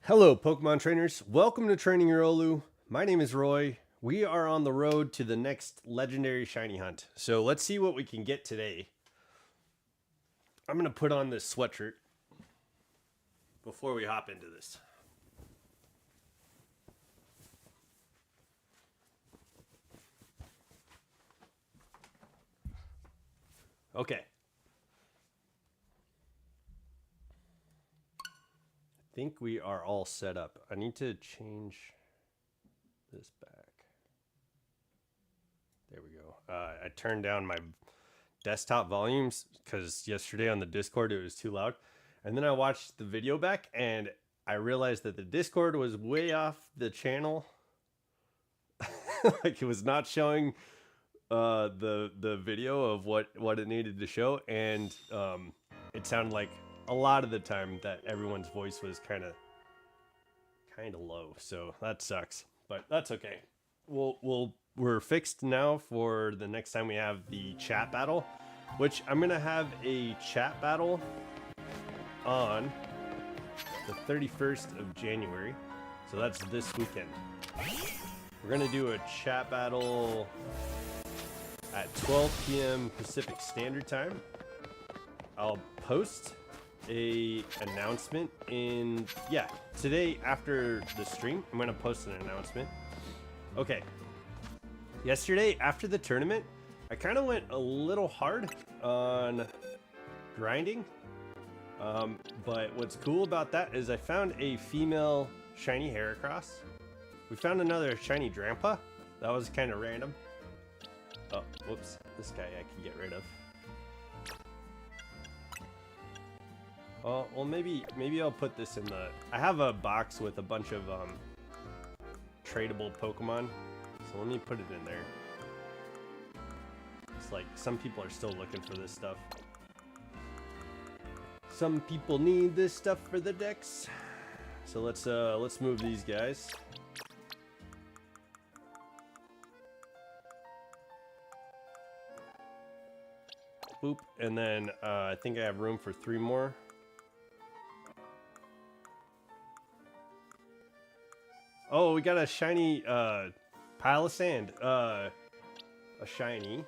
Hello, Pokemon trainers. Welcome to Training Your Olu. My name is Roy. We are on the road to the next legendary shiny hunt. So let's see what we can get today. I'm going to put on this sweatshirt before we hop into this. Okay. I think we are all set up. I need to change this back. There we go. I turned down my desktop volumes because yesterday on the Discord it was too loud. And then I watched the video back and I realized that the Discord was way off the channel. Like it was not showing the video of what it needed to show, and it sounded like a lot of the time that everyone's voice was kind of low, so that sucks, but that's okay. We're fixed now for the next time we have the chat battle, which I'm gonna have a chat battle on the 31st of January, so that's this weekend. We're gonna do a chat battle at 12 p.m. Pacific Standard Time. I'll post a announcement in today after the stream. I'm gonna post an announcement. Okay. Yesterday after the tournament, I kind of went a little hard on grinding. But what's cool about that is I found a female shiny Heracross. We found another shiny Drampa. That was kind of random. Oh, whoops. This guy I can get rid of. Oh, well, maybe I'll put this in the... I have a box with a bunch of tradable Pokemon. So let me put it in there. It's like some people are still looking for this stuff. Some people need this stuff for the decks. So let's move these guys. Boop, and then I think I have room for 3 more. Oh, we got a shiny pile of sand. A shiny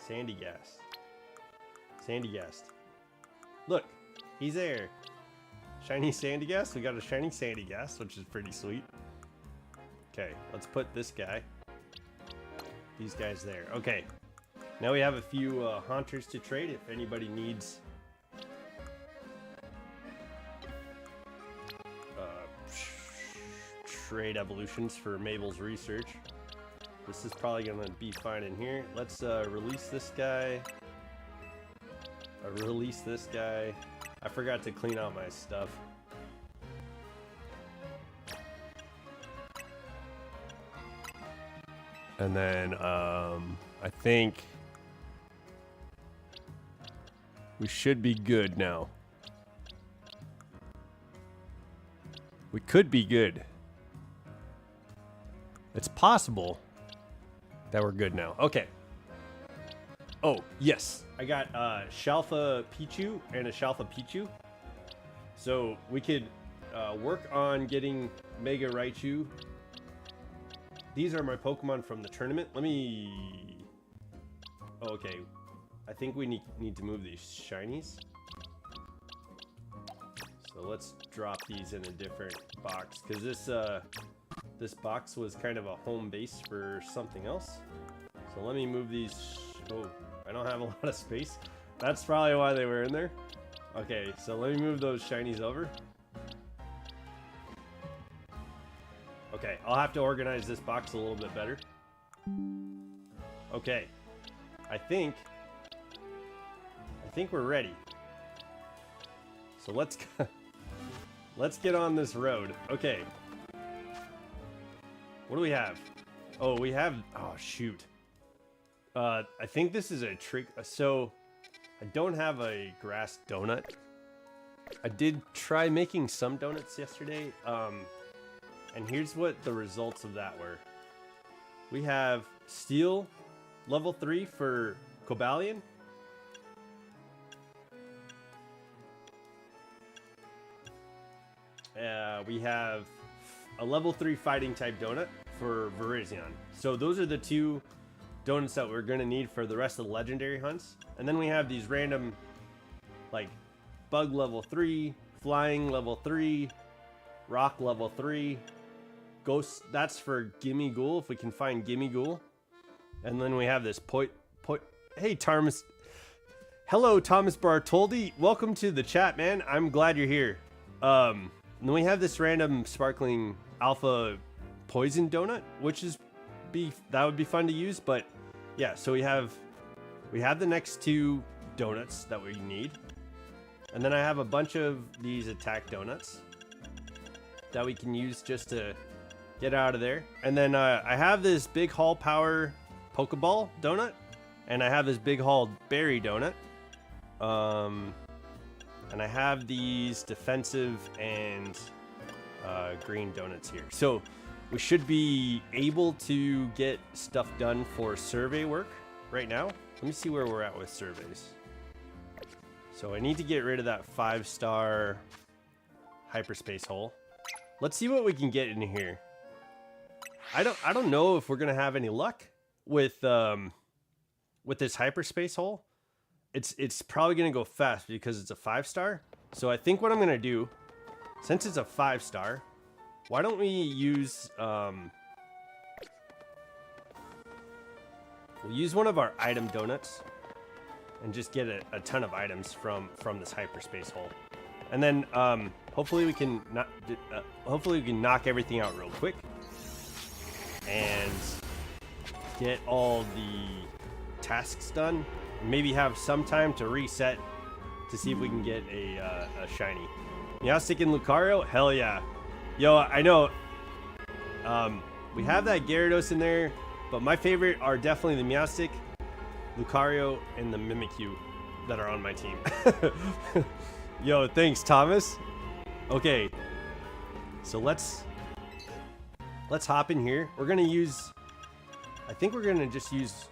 Sandygast. Sandygast. Look, he's there. Shiny Sandygast. We got a shiny Sandygast, which is pretty sweet. Okay, let's put this guy. These guys there. Okay. Now we have a few haunters to trade if anybody needs trade evolutions for Mabel's research. This is probably going to be fine in here. Let's release this guy. Release this guy. I forgot to clean out my stuff. And then I think we should be good now. We could be good. It's possible that we're good now. Okay. Oh, yes. I got Shalfa Pichu and a Shalfa Pichu. So we could work on getting Mega Raichu. These are my Pokemon from the tournament. Let me... Oh, okay. I think we need to move these shinies. So let's drop these in a different box, because this box was kind of a home base for something else. So let me move these. Oh, I don't have a lot of space. That's probably why they were in there. Okay, so let me move those shinies over. Okay, I'll have to organize this box a little bit better. Okay, I think we're ready. So let's get on this road. Okay. What do we have? Oh, we have... Oh, shoot. I think this is a trick. So, I don't have a grass donut. I did try making some donuts yesterday. And here's what the results of that were. We have Steel level 3 for Cobalion. we have a level 3 fighting type donut for Virizion. So those are the 2 donuts that we're gonna need for the rest of the legendary hunts. And then we have these random, like, bug level 3, flying level 3, rock level 3, ghost, that's for Gimme Ghoul, if we can find Gimme Ghoul. And then we have this hey Thomas, hello Thomas Bartoldi, welcome to the chat, man. I'm glad you're here. And then we have this random sparkling alpha poison donut, which is that would be fun to use. But yeah, so we have the next 2 donuts that we need, and then I have a bunch of these attack donuts that we can use just to get out of there. And then I have this big haul power Pokeball donut, and I have this big haul berry donut, and I have these defensive and green donuts here. So we should be able to get stuff done for survey work right now. Let me see where we're at with surveys. So I need to get rid of that 5-star hyperspace hole. Let's see what we can get in here. I don't know if we're gonna have any luck with this hyperspace hole. It's probably gonna go fast because it's a 5-star. So I think what I'm gonna do, since it's a 5-star, why don't we use we'll use one of our item donuts and just get a ton of items from this hyperspace hole. And then hopefully we can knock everything out real quick and get all the tasks done. Maybe have some time to reset to see if we can get a shiny. Meowstic and Lucario? Hell yeah. Yo, I know we have that Gyarados in there, but my favorite are definitely the Meowstic, Lucario, and the Mimikyu that are on my team. Yo, thanks, Thomas. Okay, so let's hop in here. We're gonna use, I think we're gonna just use,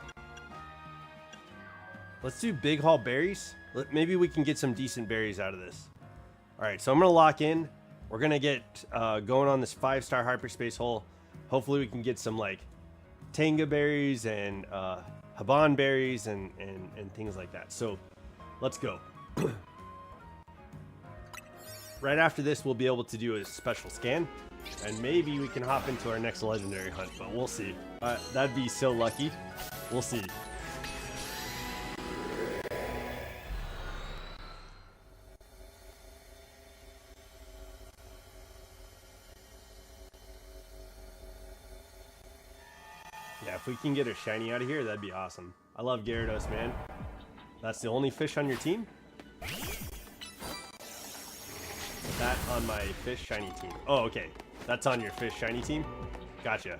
let's do big haul berries. Maybe we can get some decent berries out of this. All right, so I'm gonna lock in. We're gonna get going on this 5-star hyperspace hole. Hopefully we can get some like Tanga berries and Haban berries and things like that. So let's go. Right after this, we'll be able to do a special scan, and maybe we can hop into our next legendary hunt, but we'll see. That'd be so lucky. We'll see. Yeah, if we can get a shiny out of here, that'd be awesome. I love Gyarados, man. That's the only fish on your team? That on my fish shiny team. Oh, okay. That's on your fish shiny team? Gotcha.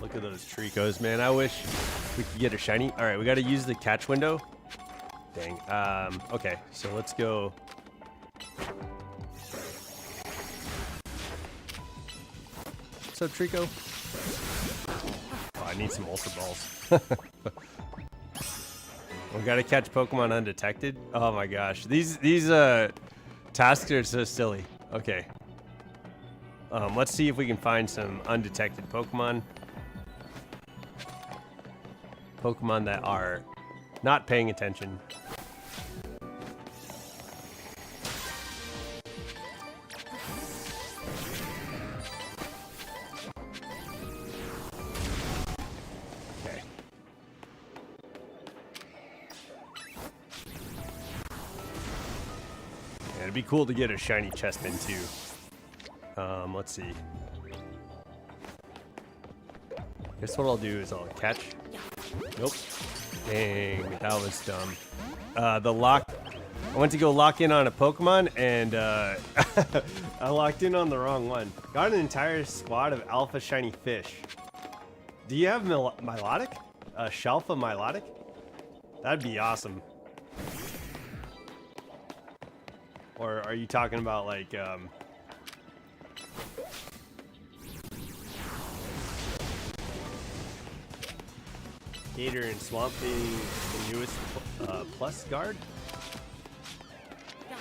Look at those Tricos, man. I wish we could get a shiny. All right, we got to use the catch window. Dang. Okay, so let's go. What's up, Trico? Oh, I need some Ultra Balls. We got to catch Pokemon undetected. Oh my gosh. These tasks are so silly. Okay. Let's see if we can find some undetected Pokemon. Pokemon that are not paying attention. Okay. Yeah, it'd be cool to get a shiny Chespin too. Let's see. Guess what I'll do is I'll catch. Nope. Dang, that was dumb. The lock. I went to go lock in on a Pokemon and I locked in on the wrong one. Got an entire squad of alpha shiny fish. Do you have Milotic? Shelfa Milotic? That'd be awesome. Or are you talking about like Gator and Swamp being the newest plus guard?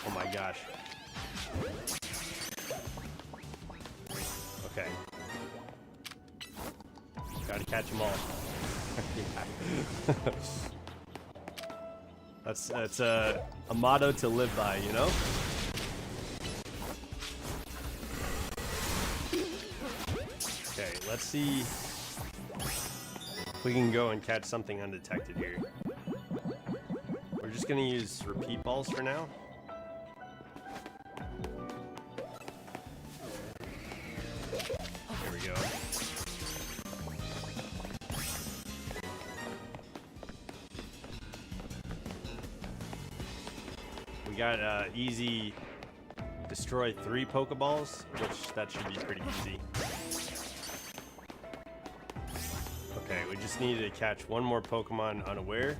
Oh my gosh. Gotta catch them all. That's a motto to live by, you know? Okay, let's see if we can go and catch something undetected here. We're just gonna use repeat balls for now. There we go. We got easy destroy 3 Pokeballs, which that should be pretty easy. Okay, we just needed to catch one more Pokemon unaware.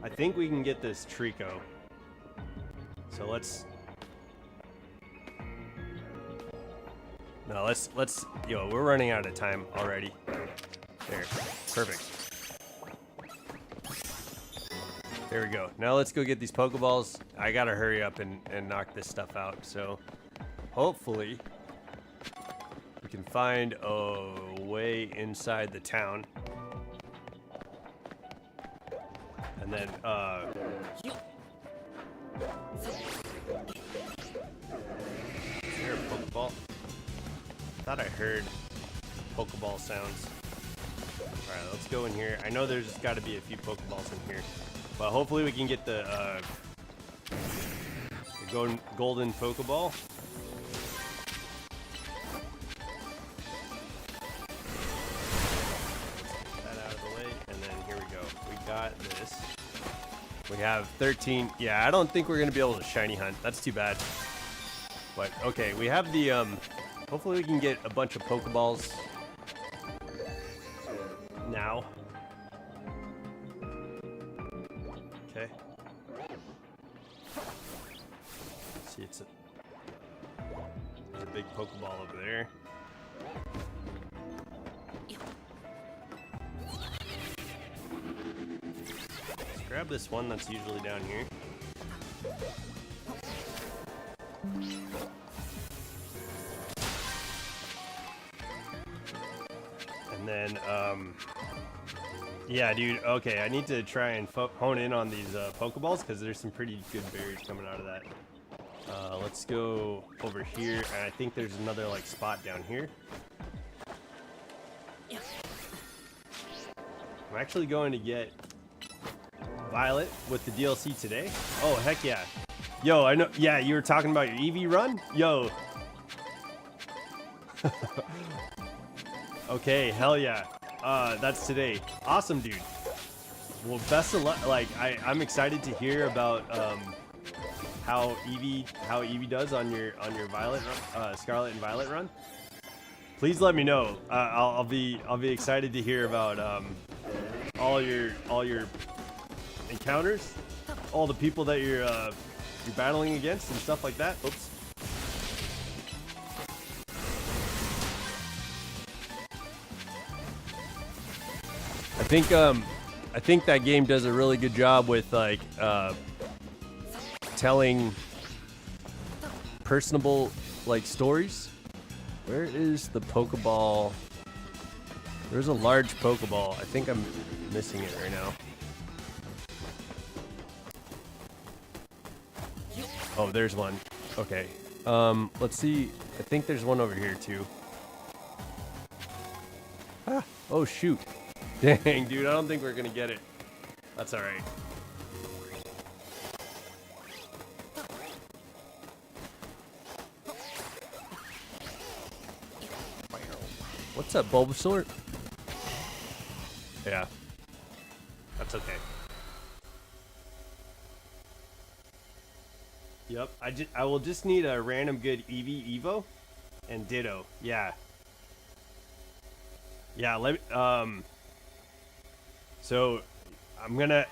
I think we can get this Trico. So let's yo, we're running out of time already. There, perfect. There we go. Now let's go get these Pokeballs. I gotta hurry up and knock this stuff out. So hopefully we can find a way inside the town. And then, is there a Pokeball? I thought I heard Pokeball sounds. Alright, let's go in here. I know there's got to be a few Pokeballs in here. But hopefully we can get the golden Pokeball. Get that out of the way, and then here we go. We got this. We have 13. Yeah, I don't think we're gonna be able to shiny hunt. That's too bad. But okay, we have the hopefully we can get a bunch of Pokeballs now. Okay. See, there's a big Pokeball over there. Let's grab this one that's usually down here. And then, yeah, dude, okay, I need to try and hone in on these Pokeballs because there's some pretty good berries coming out of that. Let's go over here, and I think there's another, like, spot down here. I'm actually going to get Violet with the DLC today. Oh, heck yeah. Yo, I know, yeah, you were talking about your Eevee run? Yo. Okay, hell yeah. That's today. Awesome, dude. Well, best of luck. Like, I'm excited to hear about how Eevee does on your Violet Scarlet and Violet run. Please let me know. I'll be excited to hear about all your encounters, all the people that you're battling against and stuff like that. Oops. I think that game does a really good job with like telling personable like stories. Where is the Pokeball? There's a large Pokeball. I think I'm missing it right now. Oh, there's one. Okay. Let's see. I think there's one over here too. Ah, oh shoot. Dang, dude, I don't think we're gonna get it. That's alright. What's up, Bulbasaur? Yeah. That's okay. Yep, I will just need a random good Eevee, Evo, and Ditto. Yeah. Yeah, so I'm gonna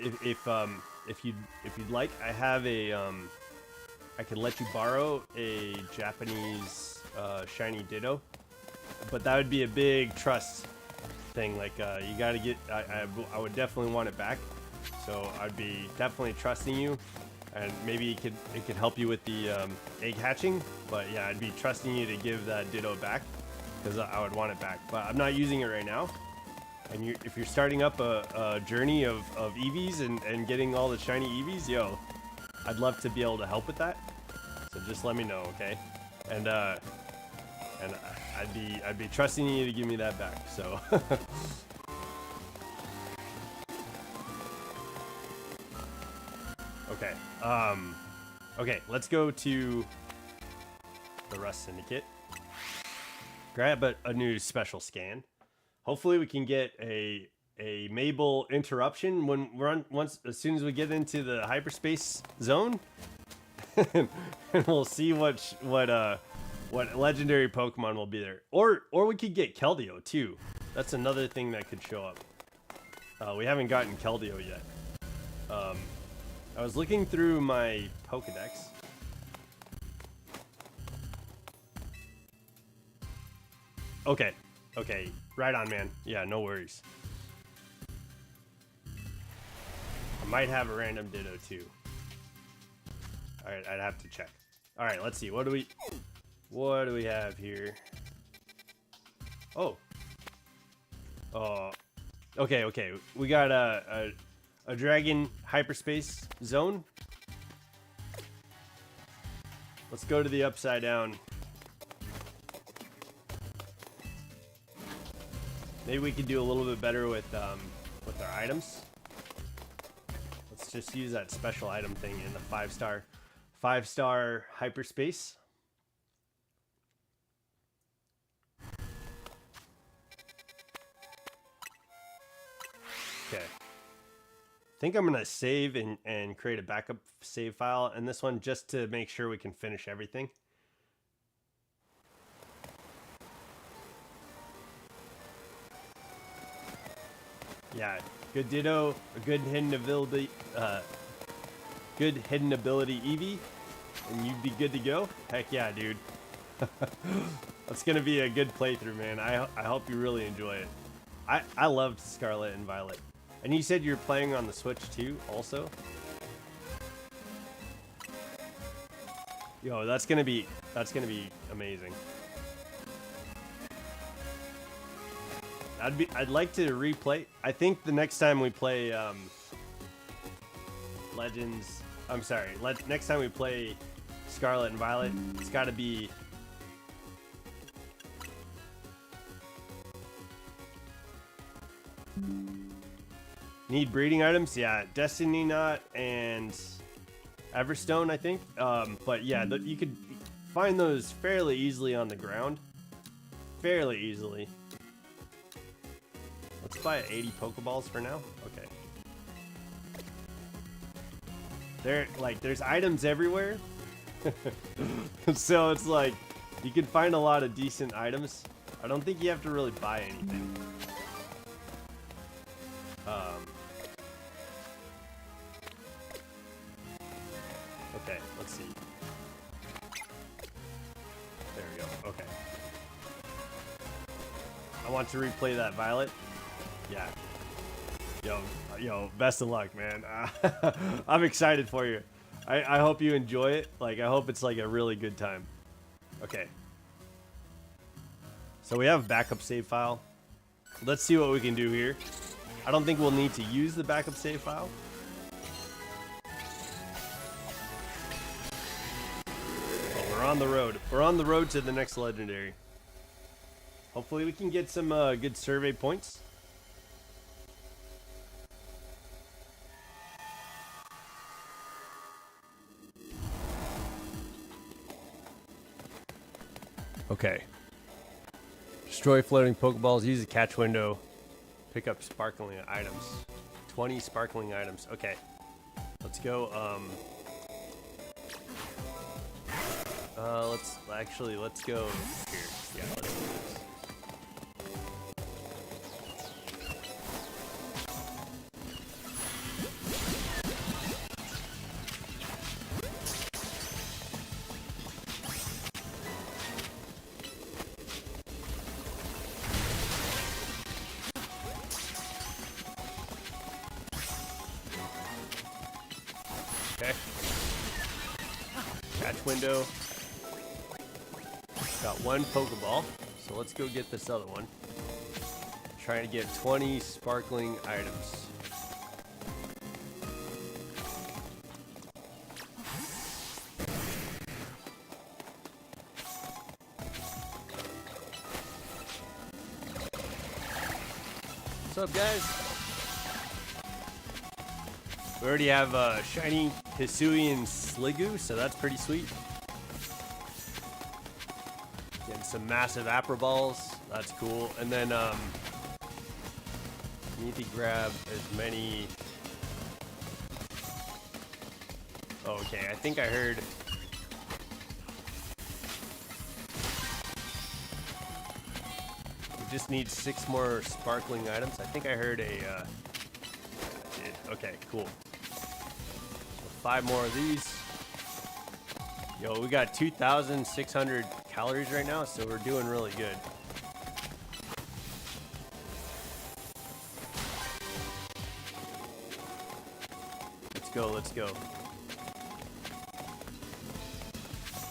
if you'd like, I have a I can let you borrow a Japanese shiny Ditto, but that would be a big trust thing. Like you gotta get I would definitely want it back, so I'd be definitely trusting you. and maybe it could help you with the egg hatching. But yeah, I'd be trusting you to give that Ditto back, because I would want it back. But I'm not using it right now. And if you're starting up a journey of EVs and getting all the shiny EVs, yo, I'd love to be able to help with that. So just let me know, okay? And I'd be trusting you to give me that back. So. Okay. Okay, let's go to the Rust Syndicate. Grab a new special scan. Hopefully we can get a Mabel interruption when as soon as we get into the hyperspace zone. And we'll see what legendary Pokemon will be there. Or we could get Keldeo too. That's another thing that could show up. We haven't gotten Keldeo yet. I was looking through my Pokedex. Okay. Okay. Right on, man. Yeah, no worries. I might have a random Ditto too. Alright, I'd have to check. Alright, let's see. What do we have here? Oh. Okay, okay. We got a Dragon Hyperspace Zone. Let's go to the upside down. Maybe we could do a little bit better with our items. Let's just use that special item thing in the 5-star hyperspace. Okay. I think I'm gonna save and create a backup save file in this one just to make sure we can finish everything. Yeah, good Ditto, a good hidden ability Eevee, and you'd be good to go. Heck yeah, dude. That's gonna be a good playthrough, man. I hope you really enjoy it. I loved Scarlet and Violet. And you said you're playing on the Switch too, also? Yo, that's gonna be amazing. I'd like to replay. I think the next time we play Legends, I'm sorry. Next time we play Scarlet and Violet, it's got to be need breeding items. Yeah, Destiny Knot and Everstone, I think. But yeah, you could find those fairly easily on the ground. Fairly easily. Let's buy 80 Pokeballs for now. Okay. There's items everywhere. So it's like, you can find a lot of decent items. I don't think you have to really buy anything. Okay, let's see. There we go. Okay. I want to replay that Violet. Yeah. Yo, best of luck, man. I'm excited for you. I hope you enjoy it. Like, I hope it's like a really good time. Okay. So we have a backup save file. Let's see what we can do here. I don't think we'll need to use the backup save file. But we're on the road. We're on the road to the next legendary. Hopefully we can get some good survey points. Okay. Destroy floating Pokeballs. Use the catch window. Pick up sparkling items. 20 sparkling items. Okay. Let's go. Let's go here. Yeah, let's do this. Okay. window. Got one Pokeball, so let's go get this other one. Trying to get 20 sparkling items. What's up, guys? We already have shiny Hisuian Sliggoo, so that's pretty sweet. Getting some massive Apra Balls, that's cool. And then need to grab as many. Oh, okay, I think I heard. We just need 6 more sparkling items. I think I heard a. Okay, cool. So 5 more of these. Yo, we got 2,600 calories right now, so we're doing really good. Let's go.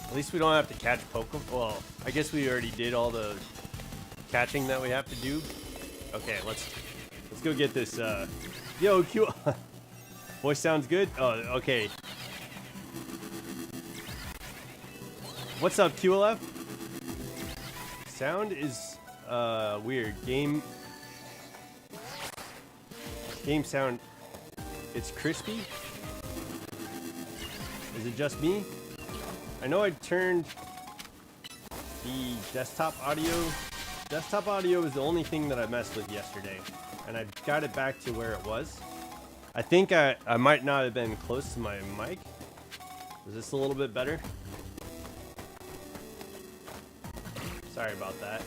At least we don't have to catch Pokemon. Well, I guess we already did all the catching that we have to do. Okay, let's go get this. Yo, Q. Voice sounds good. Oh, okay. What's up, QLF? Sound is weird. Game sound. It's crispy. Is it just me? I know I turned the desktop audio. Desktop audio is the only thing that I messed with yesterday, and I got it back to where it was. I think I might not have been close to my mic. Is this a little bit better? Sorry about that.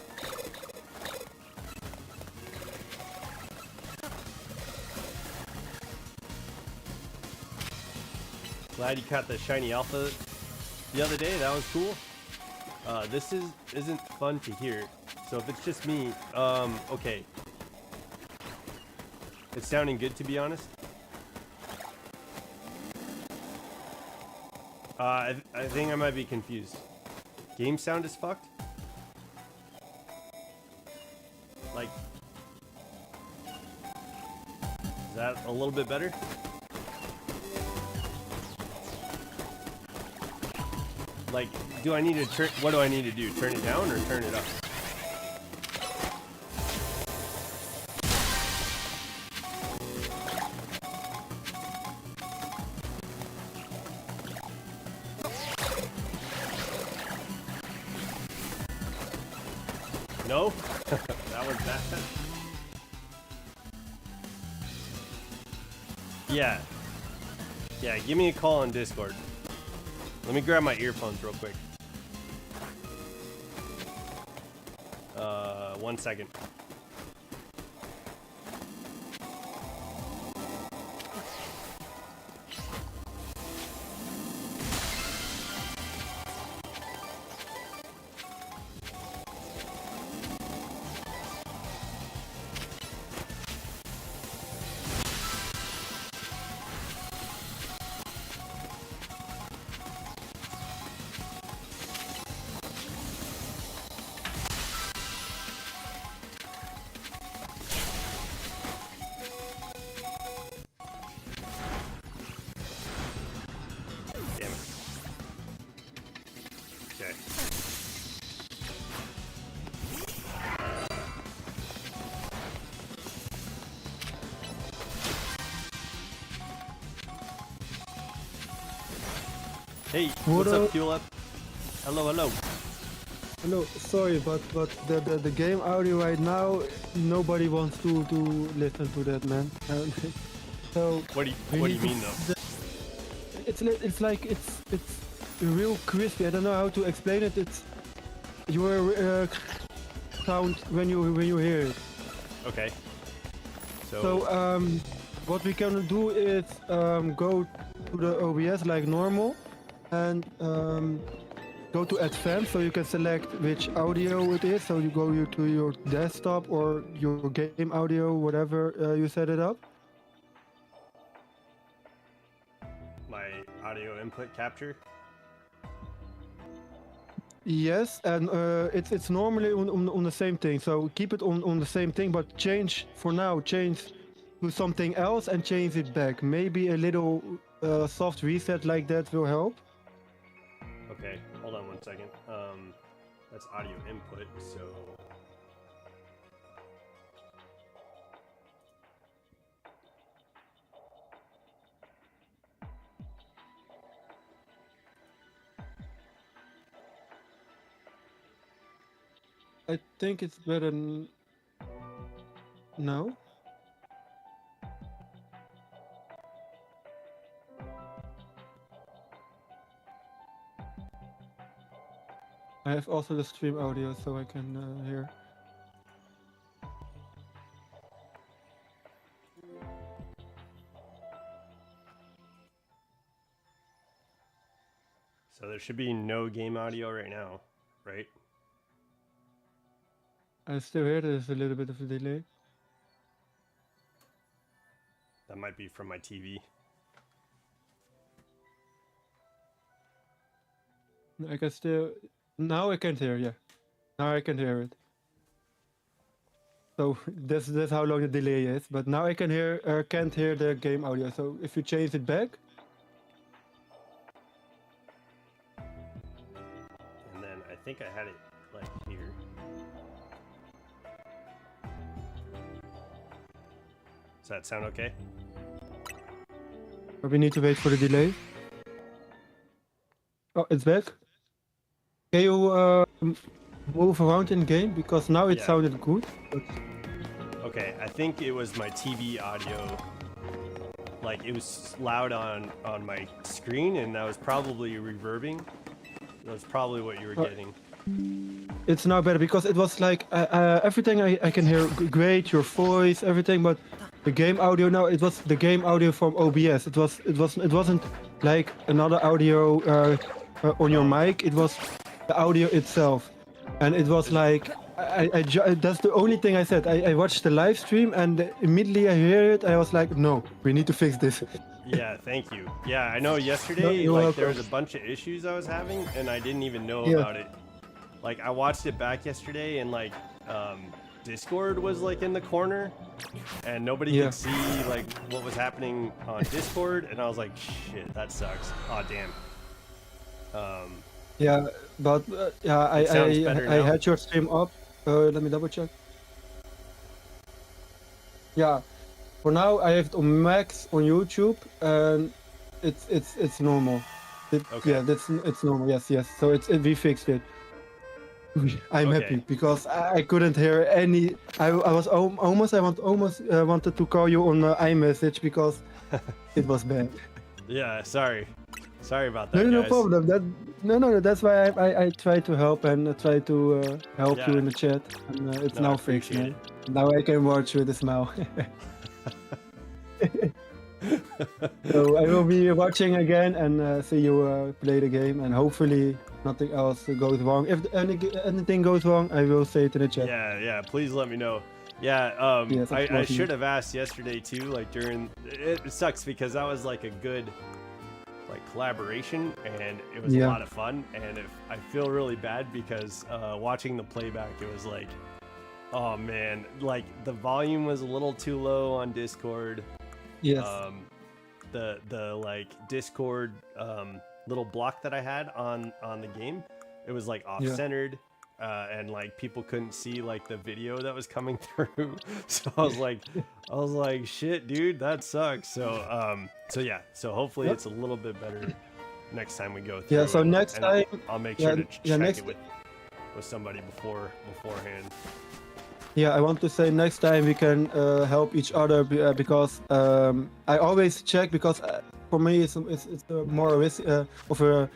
Glad you caught the shiny alpha the other day. That was cool. This isn't fun to hear. So if it's just me, okay. It's sounding good, to be honest. I think I might be confused. Game sound is fucked? Like, is that a little bit better? Like, do I need to turn, what do I need to do? Turn it down or turn it up? No? That was bad. Yeah. Yeah, give me a call on Discord. Let me grab my earphones real quick. 1 second. Hey, what's up, QLF? Hello. Hello, sorry, but the game audio right now, nobody wants to listen to that, man. So what do you mean though? It's like it's real crispy. I don't know how to explain it. It's your sound when you hear it. Okay. So what we can do is go to the OBS like normal and go to advanced, so you can select which audio it is. So you go to your desktop or your game audio, whatever you set it up. My audio input capture. Yes, and it's normally on the same thing. So keep it on the same thing, but change for now. Change to something else and change it back. Maybe a little soft reset like that will help. Okay, hold on 1 second. That's audio input, so. I think it's better now. I have also the stream audio, so I can hear. So there should be no game audio right now, right? I still hear there's a little bit of a delay. That might be from my TV. I can still. Now I can't hear. Yeah, now I can hear it. So that's how long the delay is. But now I can hear. Can't hear the game audio. So if you change it back. And then I think I had it like here. Does that sound okay? But we need to wait for the delay. Oh, it's back. Can you move around in game because now it sounded good. But... Okay, I think it was my TV audio. Like it was loud on my screen, and that was probably reverbing. That was probably what you were getting. It's now better because it was like everything I can hear great, your voice, everything, but the game audio now it was the game audio from OBS. It wasn't like another audio on your mic. It was the audio itself, and it was like that's the only thing I said. I watched the live stream and immediately I hear it. I was like, no, we need to fix this. Yeah, thank you. Yeah, I know yesterday there was a bunch of issues I was having and I didn't even know about it. Like I watched it back yesterday and like Discord was like in the corner and nobody could see like what was happening on Discord, and I was like, shit, that sucks. Oh damn. Yeah, but I had your stream up. Let me double check. Yeah, for now I have it on max on YouTube, and it's normal. Yeah, it's normal. Yes. So we fixed it. I'm happy because I couldn't hear any. I wanted to call you on iMessage because it was bad. Yeah, sorry about that. No problem. That's why I try to help and try to help you in the chat, and it's now fixed. Man. Now I can watch with a smile. So I will be watching again and see you play the game, and hopefully nothing else goes wrong. If anything goes wrong, I will say it in the chat. Yeah. Please let me know. Yeah. Yes, I should have asked yesterday too. Like during it sucks because that was like a good like collaboration and it was a lot of fun. And I feel really bad because watching the playback, it was like, oh man, like the volume was a little too low on Discord. Yes. The like Discord little block that I had on the game, it was like off centered, and like people couldn't see like the video that was coming through. So I was like, shit, dude, that sucks. So hopefully it's a little bit better next time we go through. Yeah. So next time I'll make sure to check it with somebody beforehand. Yeah, I want to say next time we can help each other because I always check because for me it's more risk of a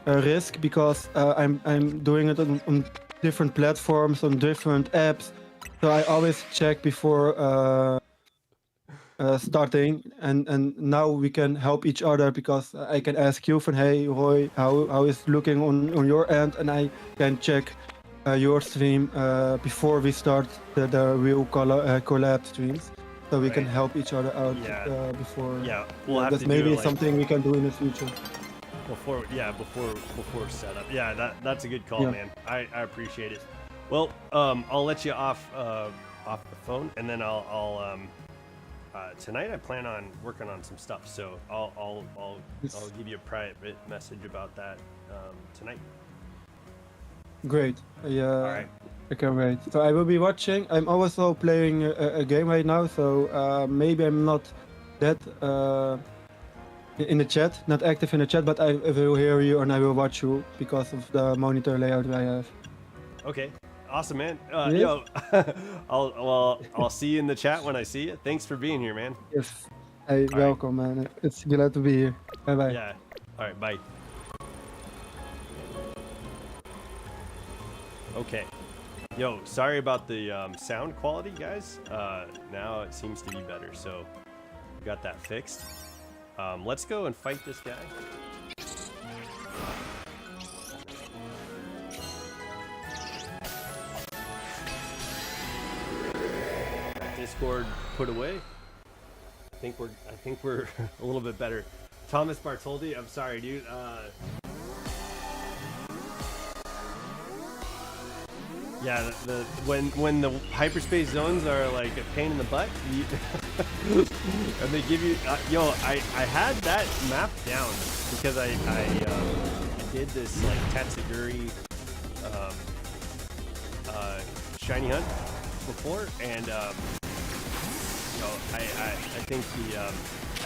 risk because I'm doing it on different platforms, on different apps, so I always check before starting, and now we can help each other because I can ask you from, hey Roy, how is looking on your end, and I can check your stream before we start the real collab streams, so we can help each other out before. Yeah, we'll have that's to maybe do it, like, something we can do in the future. before setup. Yeah, that's a good call, Yeah. man. I appreciate it. Well, I'll let you off the phone, and then I'll tonight I plan on working on some stuff, so I'll give you a private message about that tonight. Great. Yeah. All right. I can't wait. So I will be watching. I'm also playing a game right now, so maybe I'm not that in the chat, not active in the chat, but I will hear you and I will watch you because of the monitor layout I have. Okay. Awesome, man. Yes. Yo, I'll see you in the chat when I see you. Thanks for being here, man. Yes. Hey, welcome, man. It's glad to be here. Bye bye. Yeah. All right. Bye. Okay. Yo, sorry about the sound quality, guys. Now it seems to be better, so we got that fixed. Let's go and fight this guy. Discord put away. I think we're a little bit better. Thomas Bartoldi, I'm sorry, dude. Yeah, when the hyperspace zones are like a pain in the butt, and they give you I had that map down because I did this like Tatsuguri shiny hunt before, and I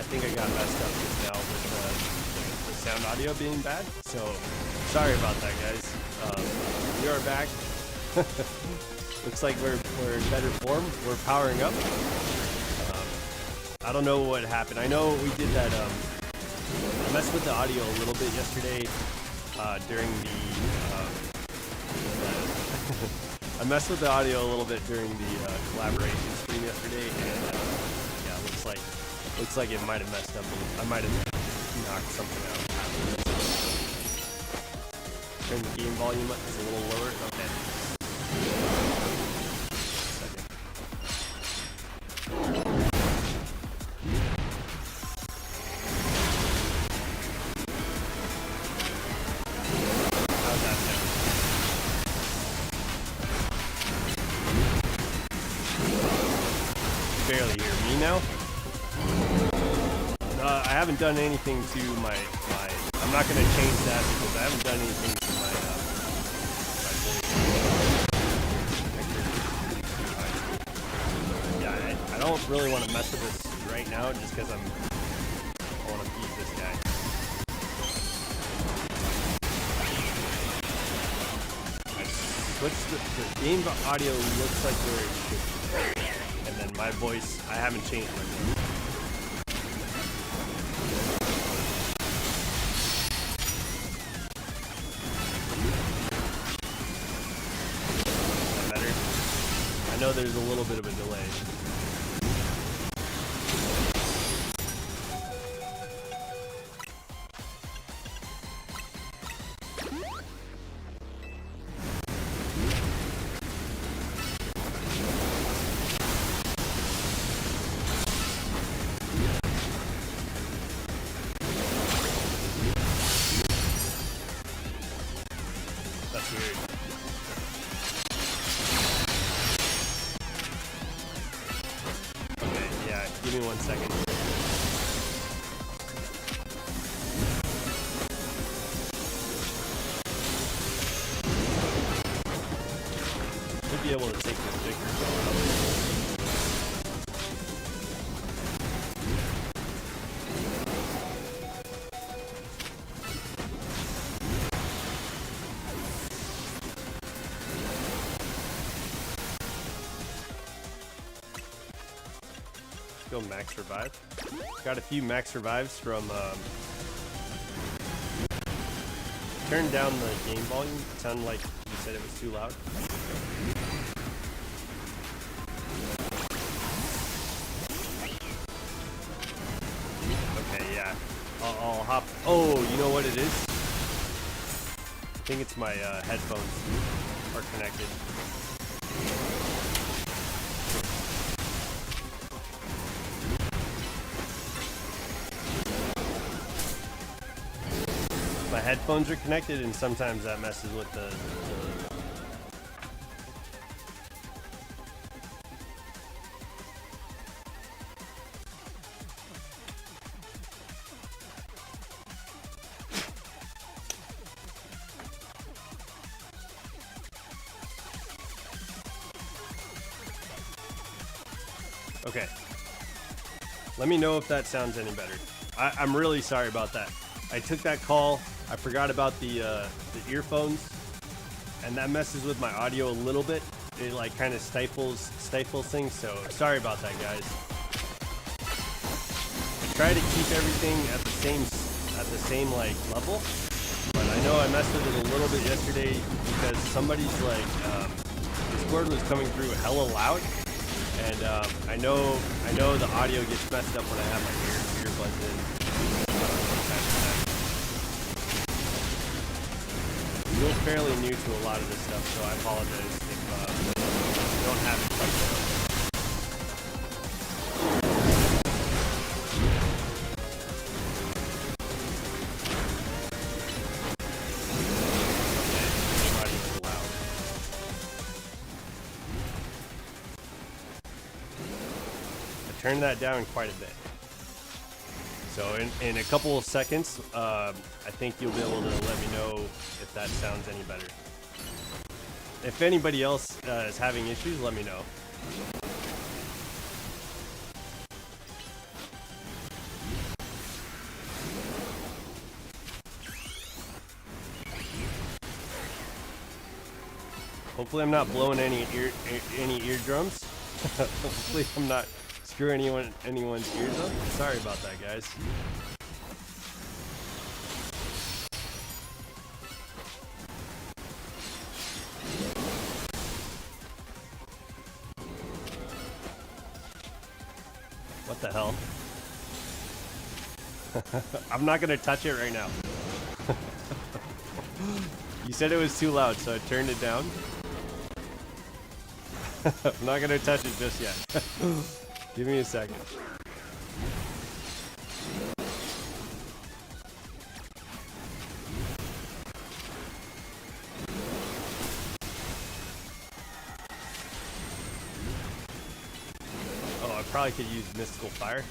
think I got messed up just now with the sound audio being bad. So sorry about that, guys. We are back. Looks like we're in better form. We're powering up. I don't know what happened. I know we did that. I messed with the audio a little bit yesterday during the. I messed with the audio a little bit during the collaboration stream yesterday, and yeah, looks like it might have messed up. I might have knocked something out. Turn the game volume up. It's a little lower. Okay. Barely hear me now. I haven't done anything to my. I'm not going to change that because I haven't done anything to my voice. Yeah, I don't really want to mess with this right now just because I want to beat this guy. I switched the game audio looks like where it should be. And then my voice, I haven't changed my voice. Is that better? I know there's a little bit of a delay. That's weird. Okay, yeah, give me 1 second. Should be able to take this bigger going Go max revive. Got a few max revives from turned down the game volume. It sounded like you said it was too loud. Okay, yeah. I'll hop. Oh, you know what it is? I think it's my headphones are connected. headphones are connected, and sometimes that messes with the Okay. Let me know if that sounds any better. I'm really sorry about that. I took that call. I forgot about the earphones, and that messes with my audio a little bit. It like kind of stifles things. So sorry about that, guys. I try to keep everything at the same like level, but I know I messed with it a little bit yesterday because somebody's like Discord was coming through hella loud. And I know the audio gets messed up when I have my earbuds in. I'm still fairly new to a lot of this stuff, so I apologize if you don't have it quite there. Turn that down quite a bit. So in a couple of seconds, I think you'll be able to let me know if that sounds any better. If anybody else is having issues, let me know. Hopefully I'm not blowing any eardrums. Hopefully I'm not screw anyone's ears up. Sorry about that, guys. What the hell? I'm not gonna touch it right now. You said it was too loud, so I turned it down. I'm not gonna touch it just yet. Give me a second. Oh, I probably could use Mystical Fire.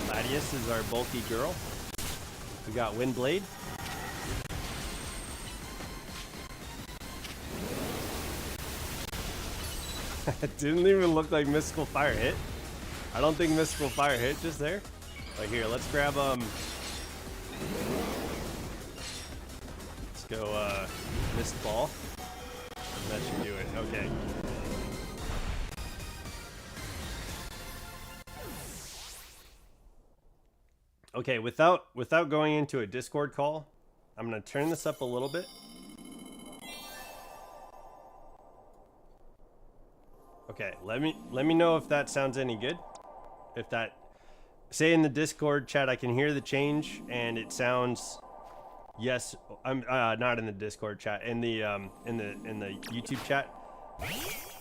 Gladius is our bulky girl. We got Windblade. It didn't even look like Mystical Fire hit. I don't think Mystical Fire hit just there. But here, let's grab let's go Mist Ball. And that should do it. Okay. Okay, without going into a Discord call, I'm gonna turn this up a little bit. Okay, let me know if that sounds any good. If that, say in the Discord chat, I can hear the change and it sounds. Yes, I'm not in the Discord chat. In the YouTube chat,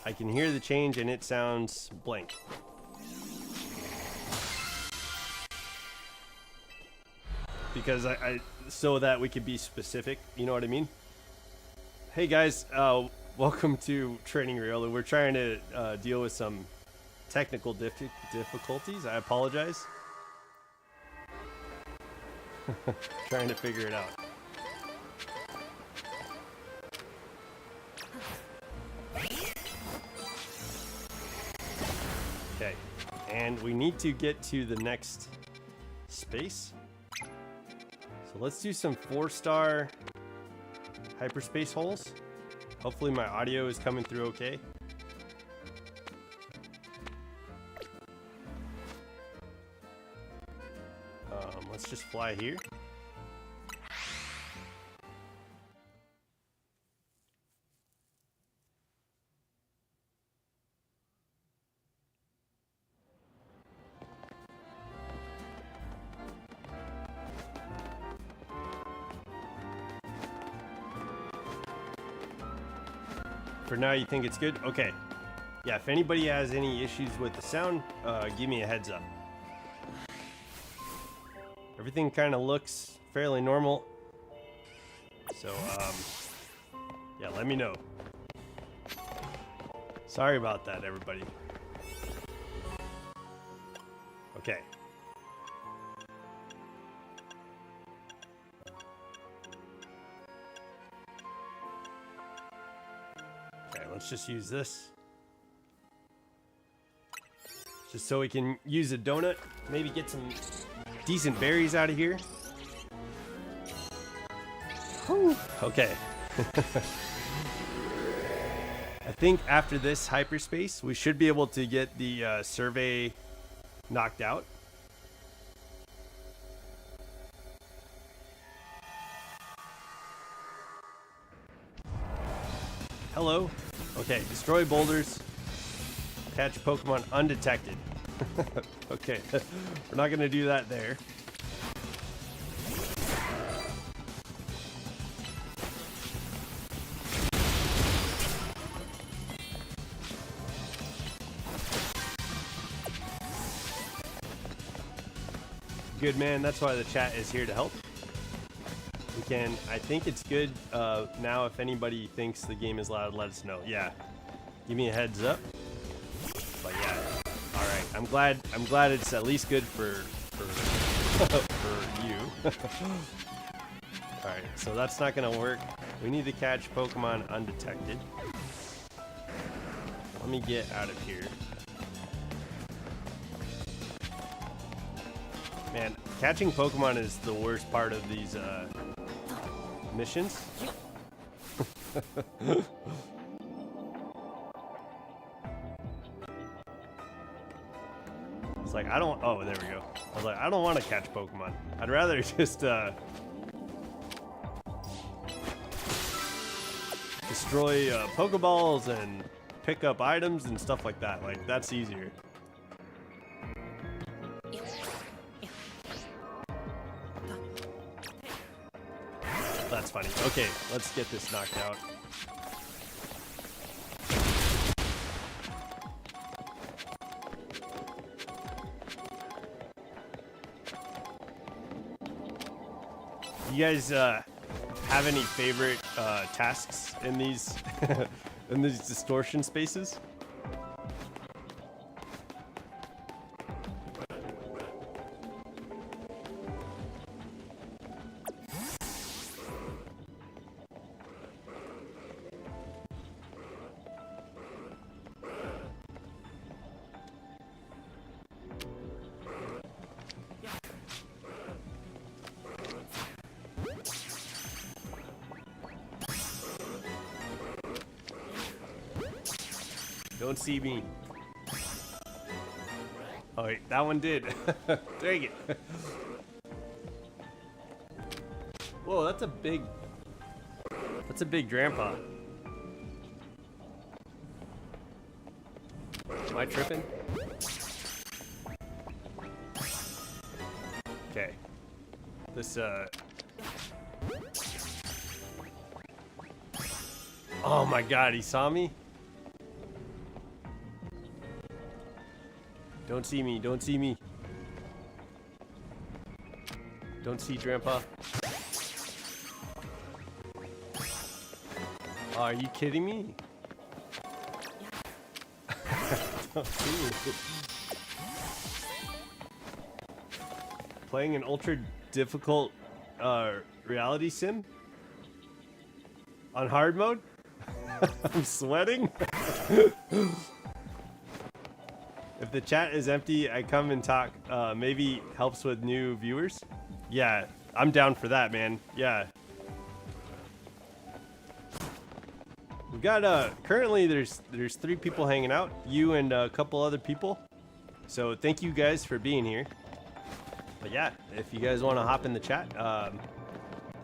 I can hear the change and it sounds blank. Because I so that we could be specific. You know what I mean? Hey guys. Welcome to Training Real. We're trying to deal with some technical difficulties. I apologize. Trying to figure it out. Okay, and we need to get to the next space. So let's do some 4-star hyperspace holes. Hopefully my audio is coming through okay. Let's just fly here. For now, you think it's good? Okay. Yeah, if anybody has any issues with the sound, give me a heads up. everything kind of looks fairly normal. So, yeah, let me know. Sorry about that, everybody. Okay. Okay, let's just use this. Just so we can use a donut, maybe get some decent berries out of here. Whew. Okay. I think after this hyperspace, we should be able to get the survey knocked out. Hello. Okay, destroy boulders. Catch Pokemon undetected. Okay, we're not gonna do that there. Good, man. That's why the chat is here to help. We can, I think it's good now if anybody thinks the game is loud, let us know. Yeah, give me a heads up. But yeah, all right. I'm glad it's at least good for for you. All right, so that's not gonna work. We need to catch Pokemon undetected. Let me get out of here. Man, catching Pokemon is the worst part of these missions. It's like, I don't, oh, there we go. I was like, I don't want to catch Pokemon. I'd rather just destroy Pokeballs and pick up items and stuff like that. Like, that's easier. That's funny. Okay, let's get this knocked out. You guys have any favorite tasks in these in these distortion spaces? Don't see me. Oh wait, that one did. Dang it. Whoa, that's a big grandpa. Am I tripping? Okay. This oh my god, he saw me? Don't see me, don't see me. Don't see Grandpa. Oh, are you kidding me? Don't see me. Playing an ultra difficult reality sim? On hard mode? I'm sweating? If the chat is empty, I come and talk. Maybe helps with new viewers. Yeah, I'm down for that, man. Yeah. We've got currently there's 3 people hanging out, you and a couple other people. So thank you guys for being here. But yeah, if you guys want to hop in the chat,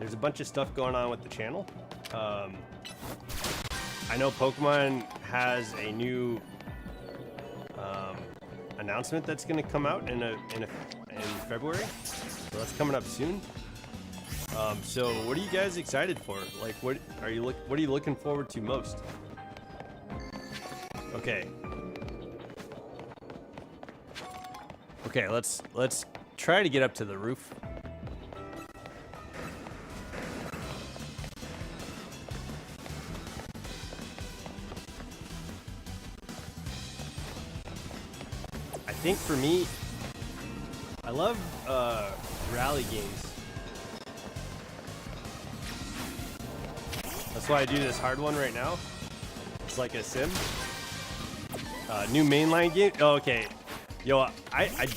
there's a bunch of stuff going on with the channel. I know Pokemon has a new announcement that's going to come out in February, so that's coming up soon. So what are you guys excited for? Like, what are you looking forward to most? Okay, let's try to get up to the roof. think for me, I love rally games. That's why I do this hard one right now. It's like a sim. New mainline game. Oh, okay. Yo, I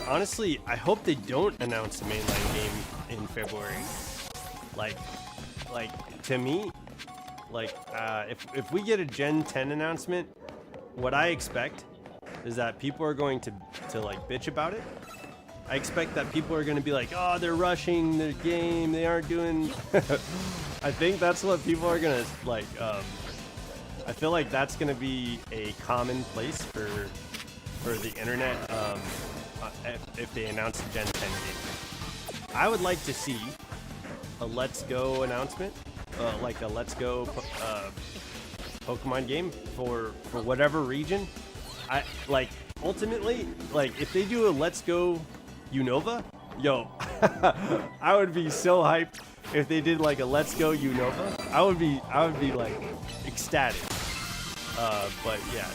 honestly, I hope they don't announce a mainline game in February. Like to me, like if we get a Gen 10 announcement, what I expect is that people are going to like bitch about it. I expect that people are going to be like, oh, they're rushing the game, they aren't doing. I think that's what people are going to like. I feel like that's going to be a common place for the internet if they announce a Gen 10 game. I would like to see a Let's Go announcement, like a Let's Go Pokemon game for whatever region. I like ultimately, like if they do a Let's Go Unova, yo, I would be so hyped if they did like a Let's Go Unova. I would be like ecstatic. But yeah,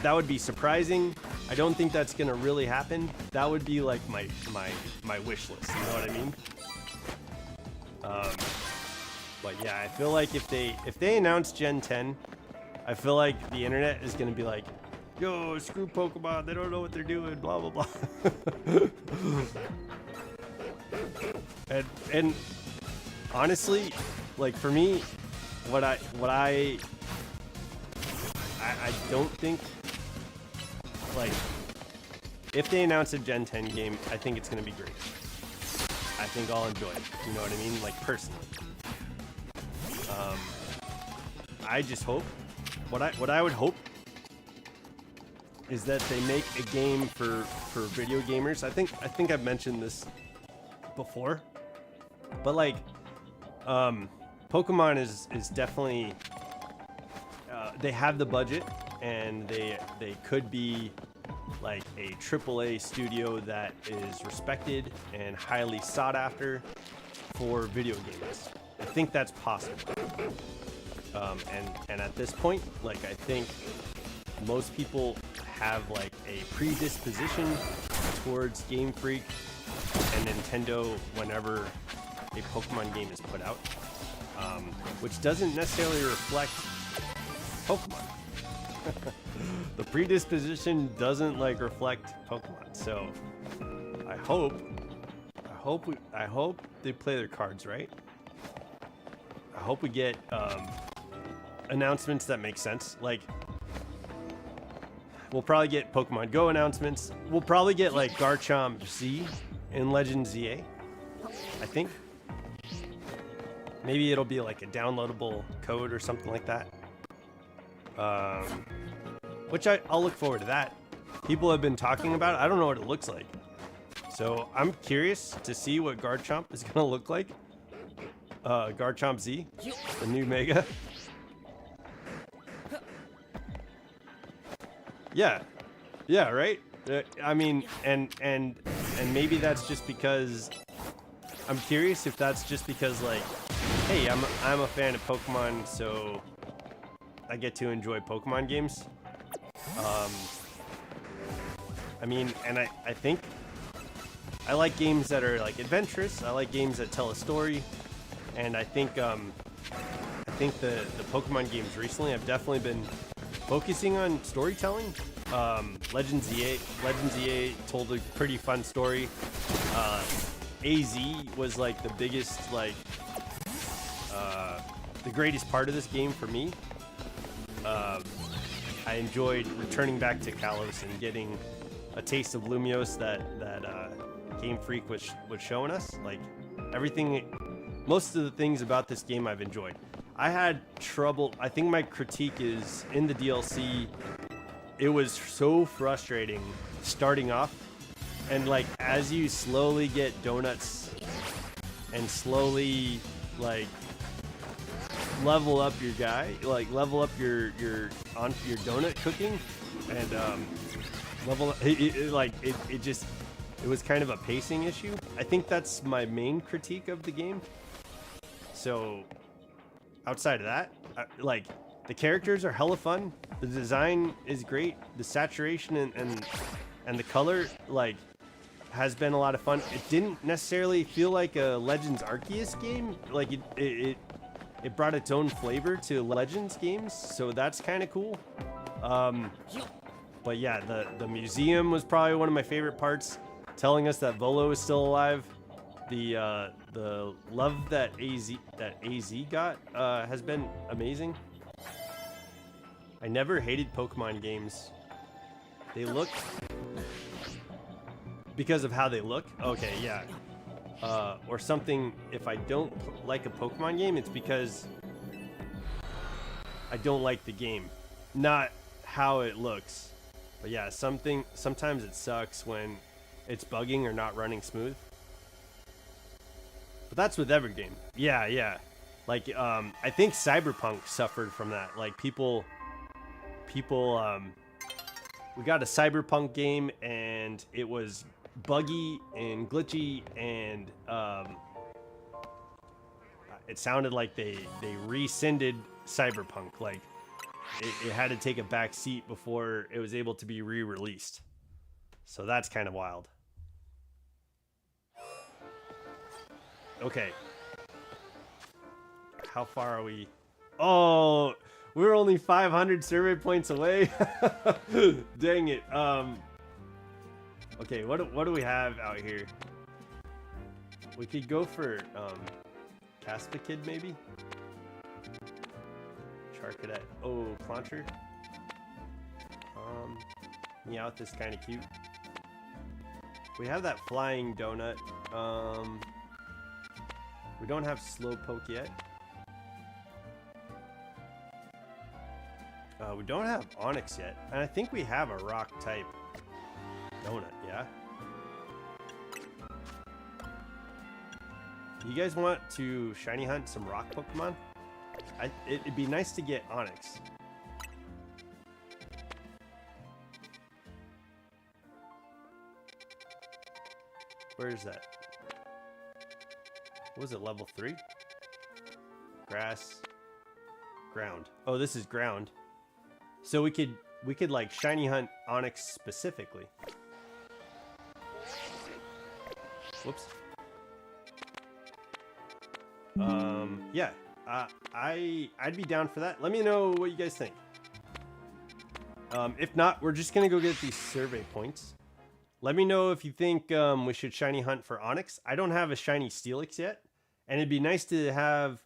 that would be surprising. I don't think that's gonna really happen. That would be like my wish list. You know what I mean? But yeah, I feel like if they announce Gen 10, I feel like the internet is gonna be like, yo, screw Pokemon, they don't know what they're doing, blah blah blah. and honestly, like for me, what I don't think, like if they announce a Gen 10 game, I think it's gonna be great. I think I'll enjoy it. You know what I mean? Like personally. I just hope, what I would hope is that they make a game for video gamers. I think I've mentioned this before, but like Pokemon is definitely they have the budget, and they could be like a AAA studio that is respected and highly sought after for video games. I think that's possible. And at this point, like I think most people have like a predisposition towards Game Freak and Nintendo whenever a Pokemon game is put out, which doesn't necessarily reflect Pokemon. The predisposition doesn't like reflect Pokemon. So I hope they play their cards right. I hope we get announcements that make sense. Like we'll probably get Pokemon Go announcements. We'll probably get like Garchomp Z in Legend ZA, I think. Maybe it'll be like a downloadable code or something like that. Which I'll look forward to that. People have been talking about it. I don't know what it looks like. So I'm curious to see what Garchomp is going to look like. Garchomp Z, the new Mega. Yeah, right? I mean, and maybe that's just because I'm curious if that's just because like, hey, I'm a fan of Pokemon, so I get to enjoy Pokemon games. I mean, and I think I like games that are like adventurous. I like games that tell a story, and I think the Pokemon games recently have definitely been focusing on storytelling. Legend ZA told a pretty fun story. AZ was like the biggest, like the greatest part of this game for me. I enjoyed returning back to Kalos and getting a taste of Lumiose that Game Freak was showing us. Like everything, most of the things about this game I've enjoyed. I had trouble. I think my critique is in the DLC. It was so frustrating starting off, and like as you slowly get donuts and slowly like level up your guy, like level up your donut cooking, and level it was kind of a pacing issue. I think that's my main critique of the game. So outside of that, like The characters are hella fun. The design is great. The saturation and the color, like, has been a lot of fun. It didn't necessarily feel like a Legends Arceus game. Like, it brought its own flavor to Legends games, so that's kind of cool. But yeah, the museum was probably one of my favorite parts, telling us that Volo is still alive. The love that AZ got has been amazing. I never hated Pokemon games. They look, because of how they look. Okay, yeah. Or something. If I don't like a Pokemon game, it's because I don't like the game, not how it looks. But yeah, sometimes it sucks when it's bugging or not running smooth. But that's with every game. Yeah. Like, I think Cyberpunk suffered from that. Like, people, we got a Cyberpunk game and it was buggy and glitchy, and it sounded like they rescinded Cyberpunk. Like, it had to take a back seat before it was able to be re-released. So that's kind of wild. Okay. How far are we? Oh, we're only 500 survey points away. Dang it. Okay, what do we have out here? We could go for Caspa Kid maybe. Char Cadet. Oh, Clauncher. Meowth is kind of cute. We have that flying donut. We don't have Slowpoke yet. We don't have Onix yet, and I think we have a rock type donut. Yeah. You guys want to shiny hunt some rock Pokemon? It'd be nice to get Onix. Where is that? What was it, level 3? Grass. Ground. Oh, this is ground. So we could like shiny hunt Onix specifically. Whoops. Yeah. I'd be down for that. Let me know what you guys think. If not, we're just gonna go get these survey points. Let me know if you think we should shiny hunt for Onix. I don't have a shiny Steelix yet, and it'd be nice to have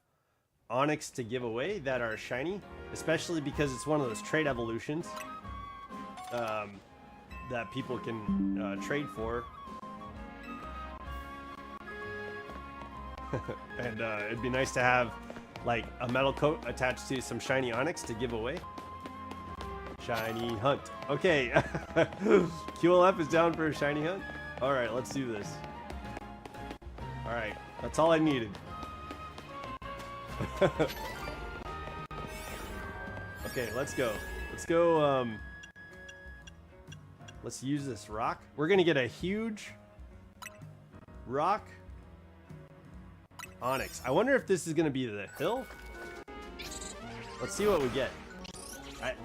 Onix to give away that are shiny, especially because it's one of those trade evolutions that people can trade for. And it'd be nice to have like a metal coat attached to some shiny Onix to give away. Shiny hunt. Okay. QLF is down for a shiny hunt. All right, let's do this. All right, that's all I needed. Okay, let's go. Let's use this rock. We're gonna get a huge rock Onix. I wonder if this is gonna be the hill. Let's see what we get.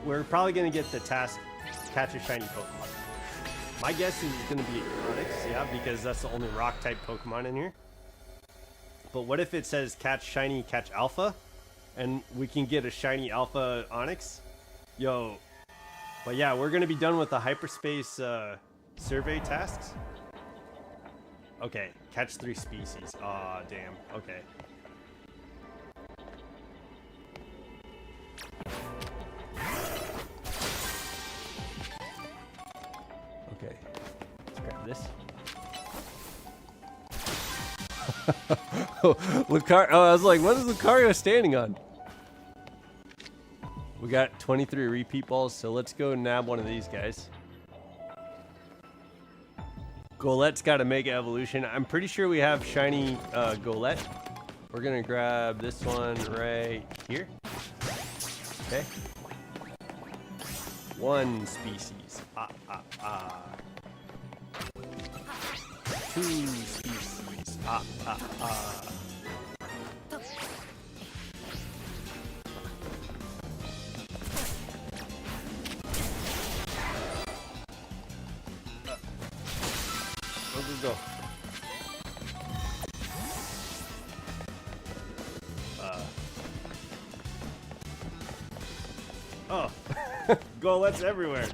We're probably gonna get the task, catch a shiny Pokemon. My guess is it's gonna be Onix, yeah, because that's the only rock type Pokemon in here. But what if it says catch shiny, catch alpha, and we can get a shiny alpha Onix? Yo. But yeah, we're gonna be done with the hyperspace survey tasks. Okay, catch 3 species. Aw, damn. Okay. Okay, let's grab this. Lucario. Oh, I was like, what is Lucario standing on? We got 23 repeat balls, so let's go nab one of these guys. Golette's got a mega evolution. I'm pretty sure we have shiny Golett. We're gonna grab this one right here. Okay. 1 species. 2 species. Oh, Golettes everywhere.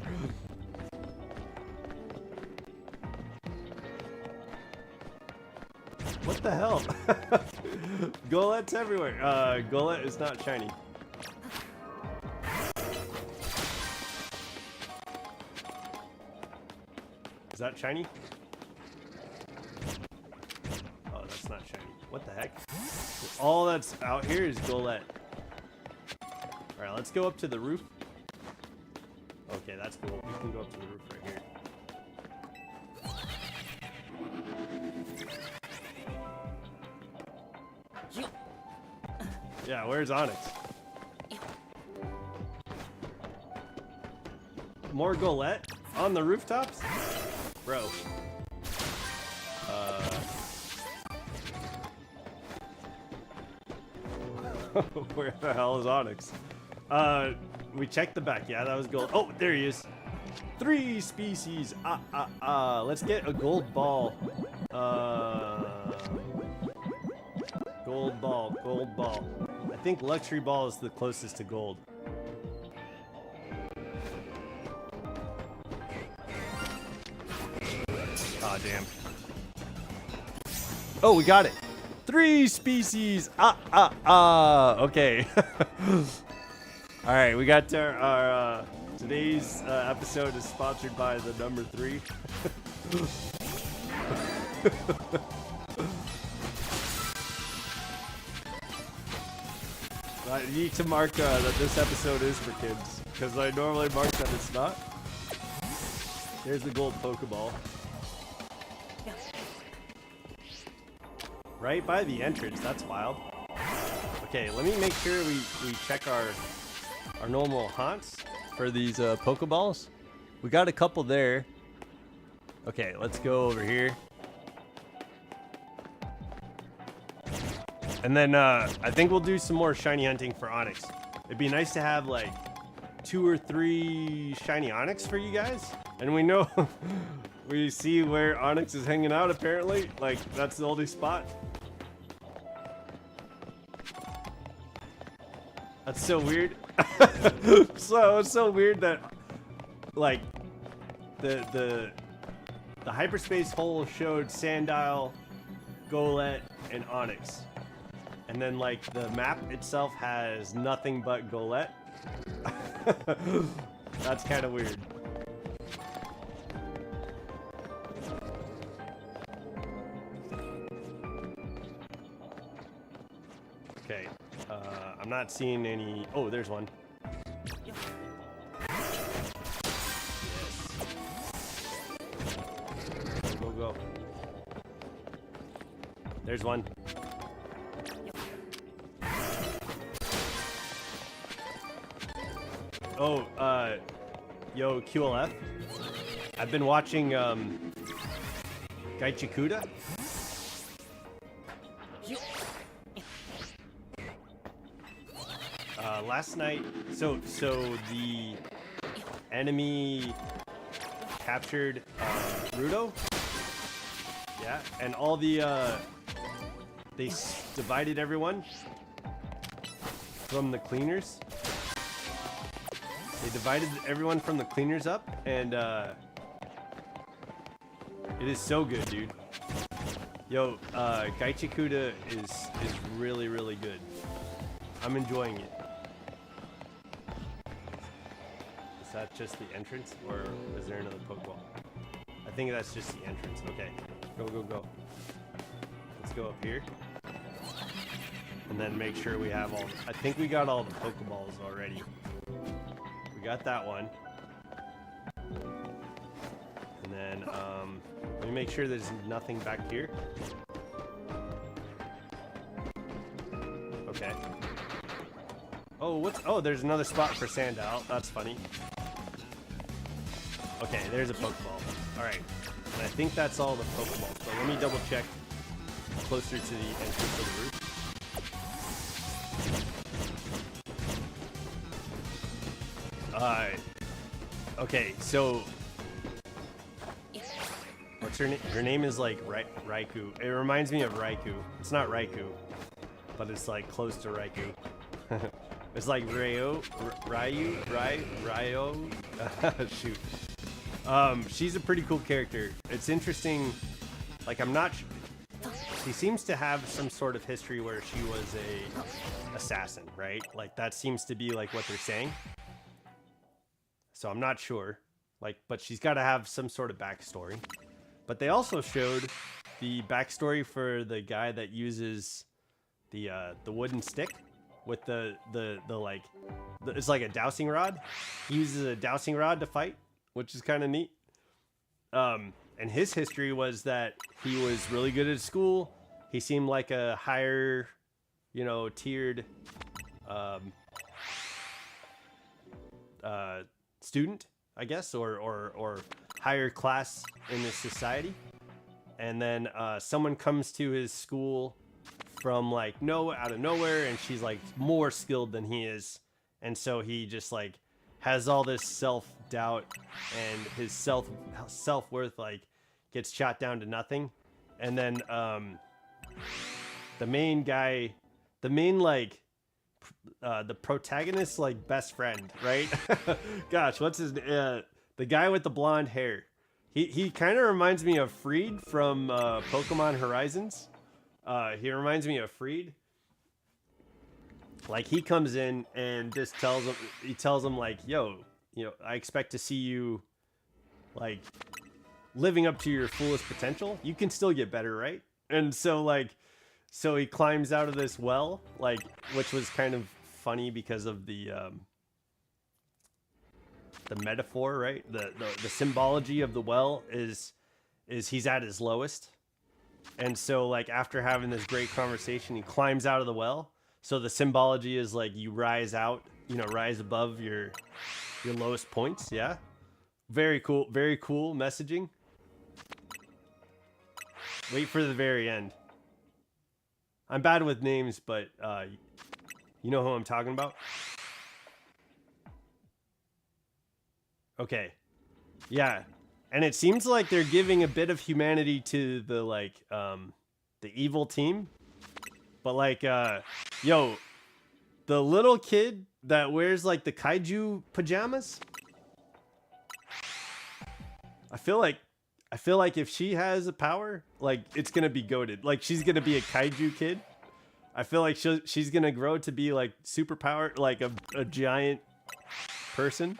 What the hell? Golettes everywhere. Golett is not shiny. Is that shiny? Oh, that's not shiny. What the heck? All that's out here is Golett. Alright, let's go up to the roof. Okay, that's cool. We can go up to the roof right here. Yeah, where's Onyx? More Golett on the rooftops? Bro. Where the hell is Onyx? We checked the back. Yeah, that was gold. Oh, there he is. 3 species. Let's get a gold ball. Gold ball. Gold ball. I think luxury ball is the closest to gold. Aw, damn. Oh, we got it. 3 species. Okay. All right, we got our today's episode is sponsored by the number 3. I need to mark that this episode is for kids, because I normally mark that it's not. There's the gold Pokeball. Right by the entrance, that's wild. Okay, let me make sure we check our normal haunts for these Pokeballs. We got a couple there. Okay, let's go over here. And then I think we'll do some more shiny hunting for Onyx. It'd be nice to have like 2 or 3 shiny Onyx for you guys. And we know we see where Onyx is hanging out apparently. Like that's the only spot. That's so weird. So it's so weird that like the hyperspace hole showed Sandile, Golett, and Onyx. And then like the map itself has nothing but Golett. That's kind of weird. Okay, I'm not seeing any. Oh, there's one. Yes. Go, go, go. There's one. Oh, yo, QLF. I've been watching Gaichikuda. Last night, so the enemy captured Rudo. Yeah, and all the they divided everyone from the cleaners. They divided everyone from the cleaners up, and it is so good, dude. Yo, Gaichikuda is really, really good. I'm enjoying it. Is that just the entrance, or is there another Pokeball? I think that's just the entrance. Okay, go, go, go. Let's go up here. And then make sure we have all, I think we got all the Pokeballs already. We got that one. And then, let me make sure there's nothing back here. Okay. Oh, oh, there's another spot for Sandile. That's funny. Okay, there's a Pokeball. Alright. And I think that's all the Pokeballs. So let me double check closer to the entrance of the roof. Okay, so what's her name? Her name is like Raikou. It reminds me of Raikou. It's not Raikou, but it's like close to Raikou. It's like Ryo. Shoot. She's a pretty cool character. It's interesting. Like, I'm not. She seems to have some sort of history where she was a assassin, right? Like, that seems to be like what they're saying. So I'm not sure. Like, but she's got to have some sort of backstory. But they also showed the backstory for the guy that uses the wooden stick with it's like a dowsing rod. He uses a dowsing rod to fight, which is kind of neat. And his history was that he was really good at school. He seemed like a higher, tiered student, I guess, or higher class in this society. And then someone comes to his school from like out of nowhere, and she's like more skilled than he is, and so he just like has all this self-doubt, and his self-worth like gets shot down to nothing. And then the main the protagonist's like best friend, right? Gosh, what's his the guy with the blonde hair? He kind of reminds me of Freed from Pokemon Horizons. He reminds me of Freed. Like, he comes in and just tells him like, yo, I expect to see you like living up to your fullest potential. You can still get better, right? And so he climbs out of this well, like, which was kind of funny because of the metaphor, right? The symbology of the well is he's at his lowest. And so, like, after having this great conversation, he climbs out of the well. So the symbology is like you rise out, rise above your lowest points. Yeah. Very cool messaging. Wait for the very end. I'm bad with names, but you know who I'm talking about? Okay. Yeah. And it seems like they're giving a bit of humanity to the the evil team. But like the little kid that wears like the kaiju pajamas, I feel like if she has a power, like, it's gonna be goated. Like, she's gonna be a kaiju kid. I feel like she's gonna grow to be like superpower, like a giant person.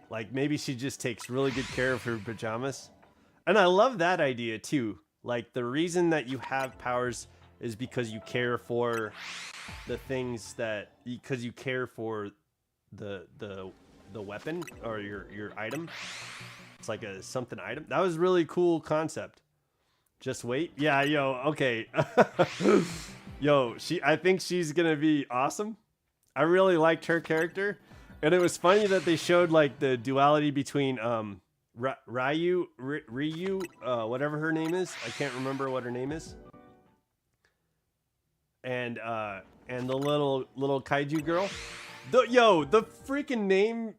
Like, maybe she just takes really good care of her pajamas. And I love that idea too. Like, the reason that you have powers is because you care for the things because you care for the weapon or your item. It's like a something item. That was really cool concept. Just wait. Yeah, okay. I think she's gonna be awesome. I really liked her character. And it was funny that they showed like the duality between Ryu, whatever her name is. I can't remember what her name is. And the little kaiju girl. The freaking name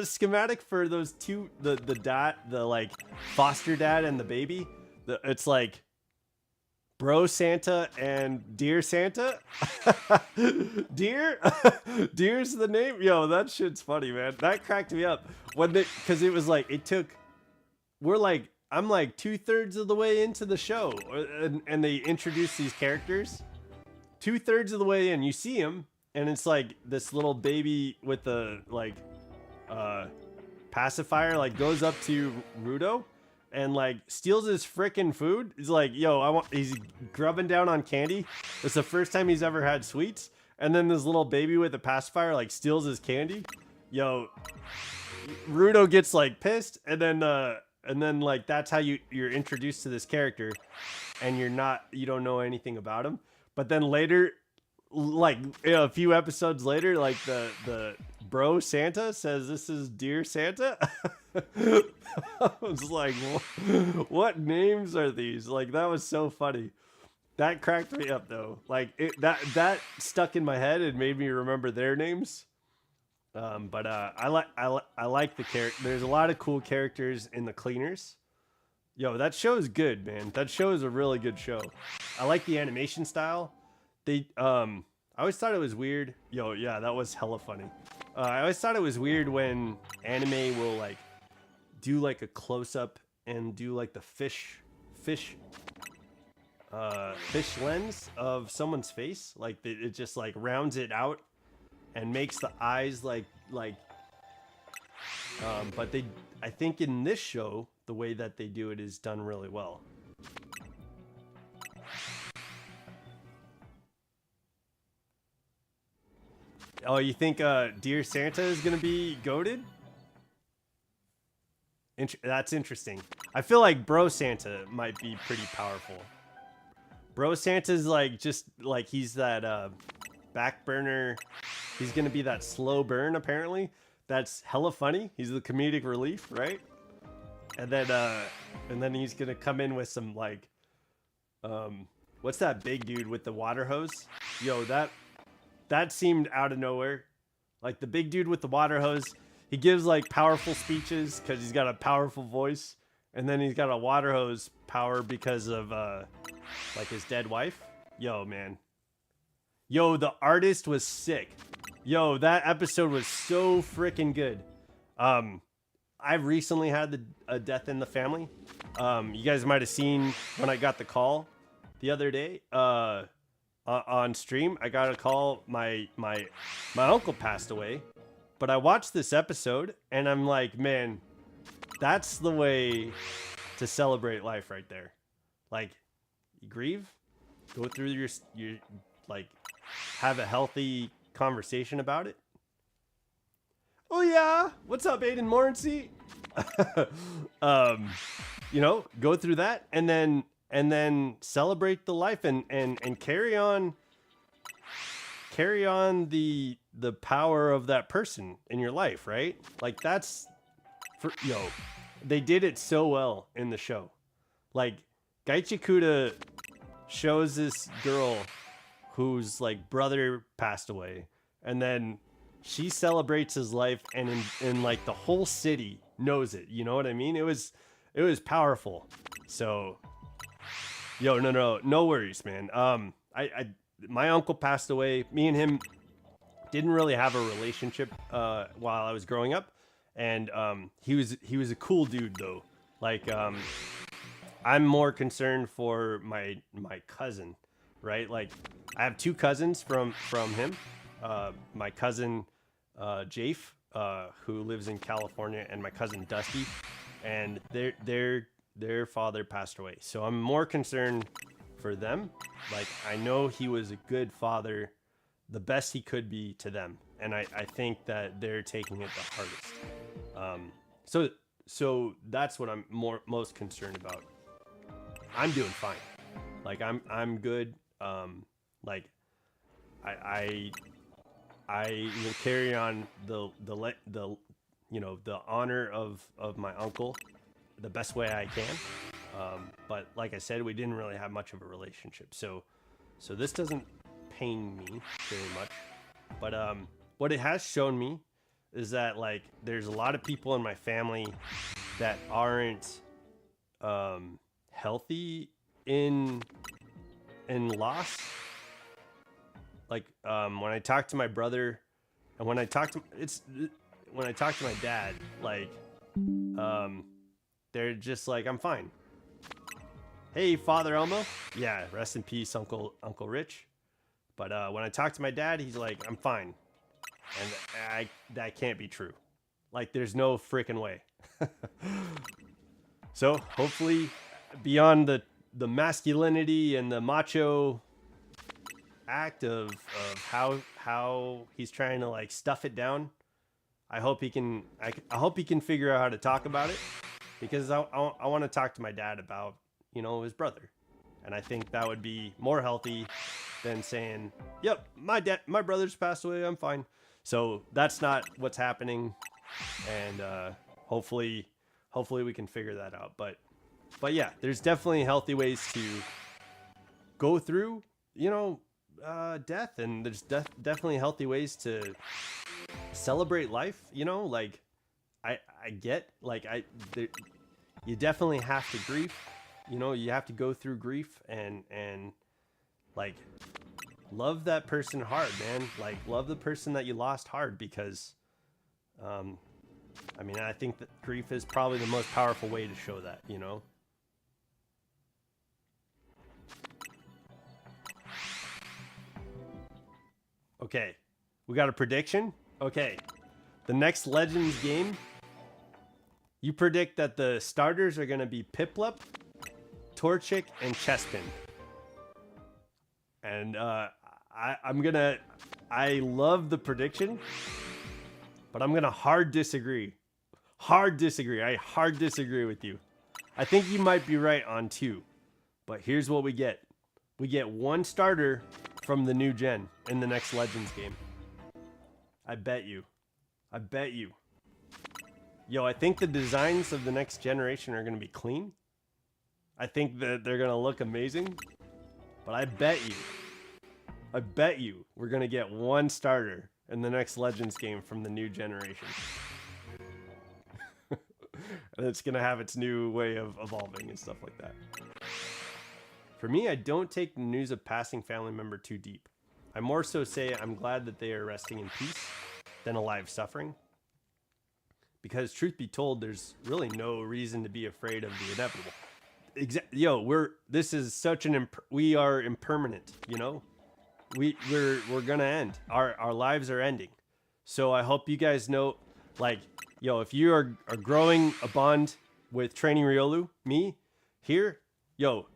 schematic for those two, the dad, the like foster dad and the baby. It's like Bro Santa and Dear Santa. Dear's the name. That shit's funny, man. That cracked me up because it was like I'm like 2/3 of the way into the show, and they introduce these characters. 2/3 of the way in, you see him, and it's like this little baby with the like pacifier like goes up to Rudo and like steals his frickin' food. He's like, he's grubbing down on candy. It's the first time he's ever had sweets. And then this little baby with a pacifier like steals his candy. Rudo gets like pissed, and then like that's how you're introduced to this character, and you don't know anything about him. But then later, like a few episodes later, like the Bro Santa says, "This is Dear Santa." I was like, what names are these? Like, that was so funny. That cracked me up though. Like, that stuck in my head and made me remember their names. But I like the character. There's a lot of cool characters in the cleaners. Yo, that show is good, man. That show is a really good show. I like the animation style. I always thought it was weird. Yo, yeah, that was hella funny. I always thought it was weird when anime will like do like a close up and do like the fish lens of someone's face. Like it just like rounds it out and makes the eyes but I think in this show, the way that they do it is done really well. Oh, you think Dear Santa is gonna be goated? That's interesting. I feel like Bro Santa might be pretty powerful. Bro Santa's like just like he's that back burner. He's gonna be that slow burn apparently. That's hella funny. He's the comedic relief, right? And then he's gonna come in with some like what's that big dude with the water hose? Yo, that seemed out of nowhere. Like the big dude with the water hose, he gives like powerful speeches because he's got a powerful voice, and then he's got a water hose power because of like his dead wife. Yo, man. Yo, the artist was sick. Yo, that episode was so freaking good. I've recently had a death in the family. You guys might have seen when I got the call the other day. On stream, I got a call. My uncle passed away, but I watched this episode and I'm like, man, that's the way to celebrate life right there. Like, you grieve, go through your like, have a healthy conversation about it. Oh yeah, what's up, Aiden Morency? You know, go through that and then celebrate the life and carry on the power of that person in your life, right? Like that's they did it so well in the show. Like Gaichikuda shows this girl whose like brother passed away, and then she celebrates his life, and in like the whole city knows it. You know what I mean? It was powerful. So yo, no worries, man. My uncle passed away. Me and him didn't really have a relationship while I was growing up, and he was a cool dude though. Like I'm more concerned for my cousin, right? Like I have two cousins from him. My cousin Jafe, who lives in California, and my cousin Dusty, and their father passed away. So I'm more concerned for them. Like I know he was a good father, the best he could be to them, and I think that they're taking it the hardest. So that's what I'm most concerned about. I'm doing fine. Like I'm good. Like I will carry on the you know, the honor of my uncle the best way I can. But like I said, we didn't really have much of a relationship. So this doesn't pain me very much. But what it has shown me is that like there's a lot of people in my family that aren't healthy in loss. Like when I talk to my brother, and when I talk to my dad, like they're just like, I'm fine. Hey, Father Elmo. Yeah, rest in peace, Uncle Rich. But when I talk to my dad, he's like, I'm fine. And that can't be true. Like, there's no freaking way. So hopefully, beyond the masculinity and the macho act of how he's trying to like stuff it down, I hope he can figure out how to talk about it, because I want to talk to my dad about, you know, his brother, and I think that would be more healthy than saying, yep, my brother's passed away, I'm fine. So that's not what's happening, and hopefully we can figure that out. But yeah, there's definitely healthy ways to go through, you know, death, and there's definitely healthy ways to celebrate life, you know. Like I get, like you definitely have to grief. You know, you have to go through grief and like love that person hard, man. Like love the person that you lost hard, because I mean, I think that grief is probably the most powerful way to show that, you know. Okay, we got a prediction. Okay, the next Legends game, you predict that the starters are going to be Piplup, Torchic, and Chespin. And I love the prediction, but I'm going to hard disagree. Hard disagree. I hard disagree with you. I think you might be right on 2, but here's what we get. We get 1 starter from the new gen in the next Legends game. I bet you. I bet you. Yo, I think the designs of the next generation are going to be clean. I think that they're going to look amazing. But I bet you we're going to get 1 starter in the next Legends game from the new generation. And it's going to have its new way of evolving and stuff like that. For me, I don't take the news of passing family member too deep. I more so say I'm glad that they are resting in peace than alive suffering. Because truth be told, there's really no reason to be afraid of the inevitable. Yo, this is such an we are impermanent, you know? We're gonna end. Our lives are ending. So I hope you guys know, like, yo, if you are growing a bond with Training Riolu, me, here, yo,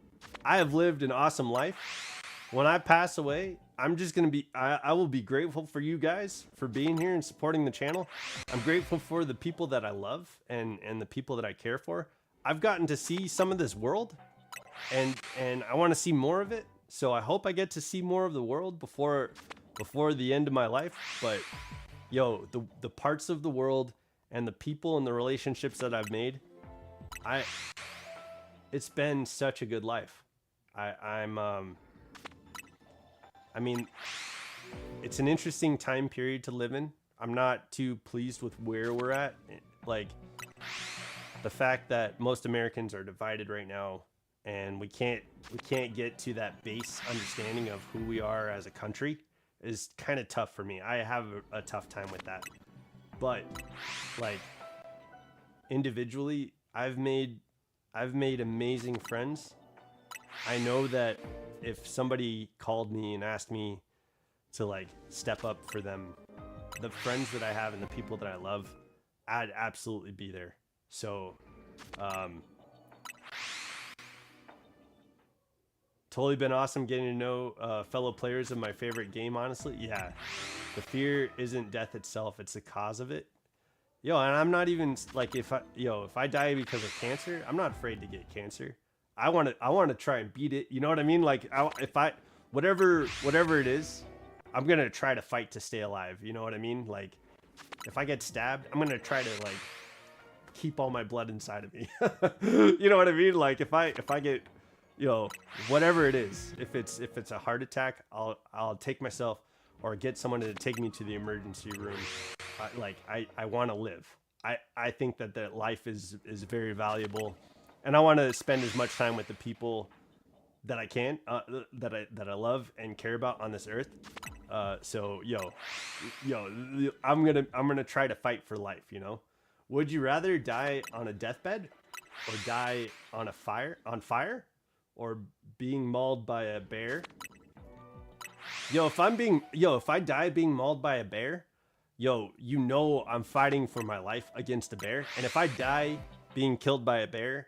I have lived an awesome life. When I pass away, I'm just gonna be, I will be grateful for you guys for being here and supporting the channel. I'm grateful for the people that I love and the people that I care for. I've gotten to see some of this world, and I want to see more of it. So I hope I get to see more of the world before the end of my life. But yo, the parts of the world and the people and the relationships that I've made, it's been such a good life. I mean, it's an interesting time period to live in. I'm not too pleased with where we're at. Like, the fact that most Americans are divided right now, and we can't get to that base understanding of who we are as a country is kind of tough for me. I have a tough time with that. But like, individually, I've made amazing friends. I know that if somebody called me and asked me to like step up for them, the friends that I have and the people that I love, I'd absolutely be there. So, totally been awesome getting to know fellow players of my favorite game, honestly. Yeah, the fear isn't death itself, it's the cause of it. Yo, and I'm not even like, if I die because of cancer, I'm not afraid to get cancer. I want to try and beat it. You know what I mean? Like, whatever it is, I'm going to try to fight to stay alive. You know what I mean? Like, if I get stabbed, I'm going to try to like keep all my blood inside of me. You know what I mean? Like, if I get, you know, whatever it is, if it's a heart attack, I'll take myself or get someone to take me to the emergency room. I want to live. I think that life is very valuable, and I want to spend as much time with the people that I can, that I love and care about on this earth. So I'm gonna try to fight for life. You know, would you rather die on a deathbed, or die on fire, or being mauled by a bear? If I die being mauled by a bear, you know I'm fighting for my life against a bear. And if I die being killed by a bear,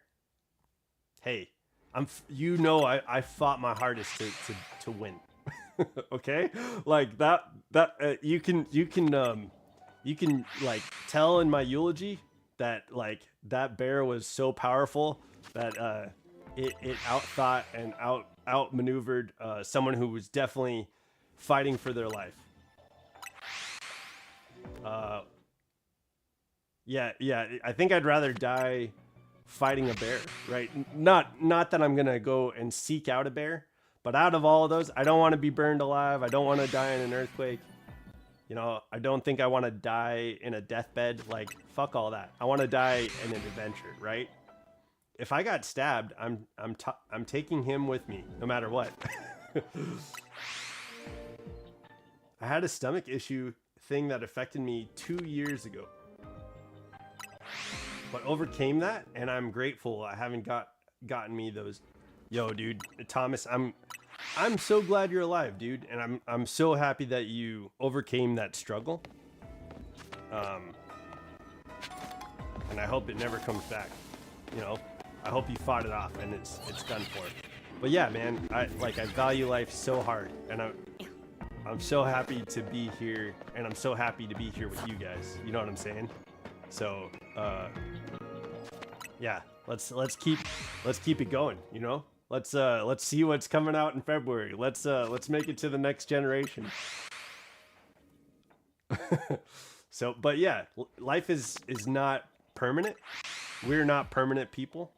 hey, I fought my hardest to win. Okay, like that you can like tell in my eulogy that like that bear was so powerful that it outthought and outmaneuvered someone who was definitely fighting for their life. Yeah, I think I'd rather die fighting a bear, right? Not that I'm gonna go and seek out a bear, but out of all of those, I don't want to be burned alive. I don't want to die in an earthquake. You know, I don't think I want to die in a deathbed. Like, fuck all that. I want to die in an adventure, right? if I got stabbed, I'm taking him with me no matter what. I had a stomach issue thing that affected me 2 years ago, but overcame that, and I'm grateful I haven't gotten me those. Yo, dude, Thomas, I'm so glad you're alive, dude, and I'm so happy that you overcame that struggle. And I hope it never comes back. You know, I hope you fought it off and it's done for. But yeah, man, I value life so hard, and I'm so happy to be here, and I'm so happy to be here with you guys. You know what I'm saying? So, yeah, let's keep it going. You know, let's see what's coming out in February. Let's make it to the next generation. So, but yeah, life is not permanent. We're not permanent people.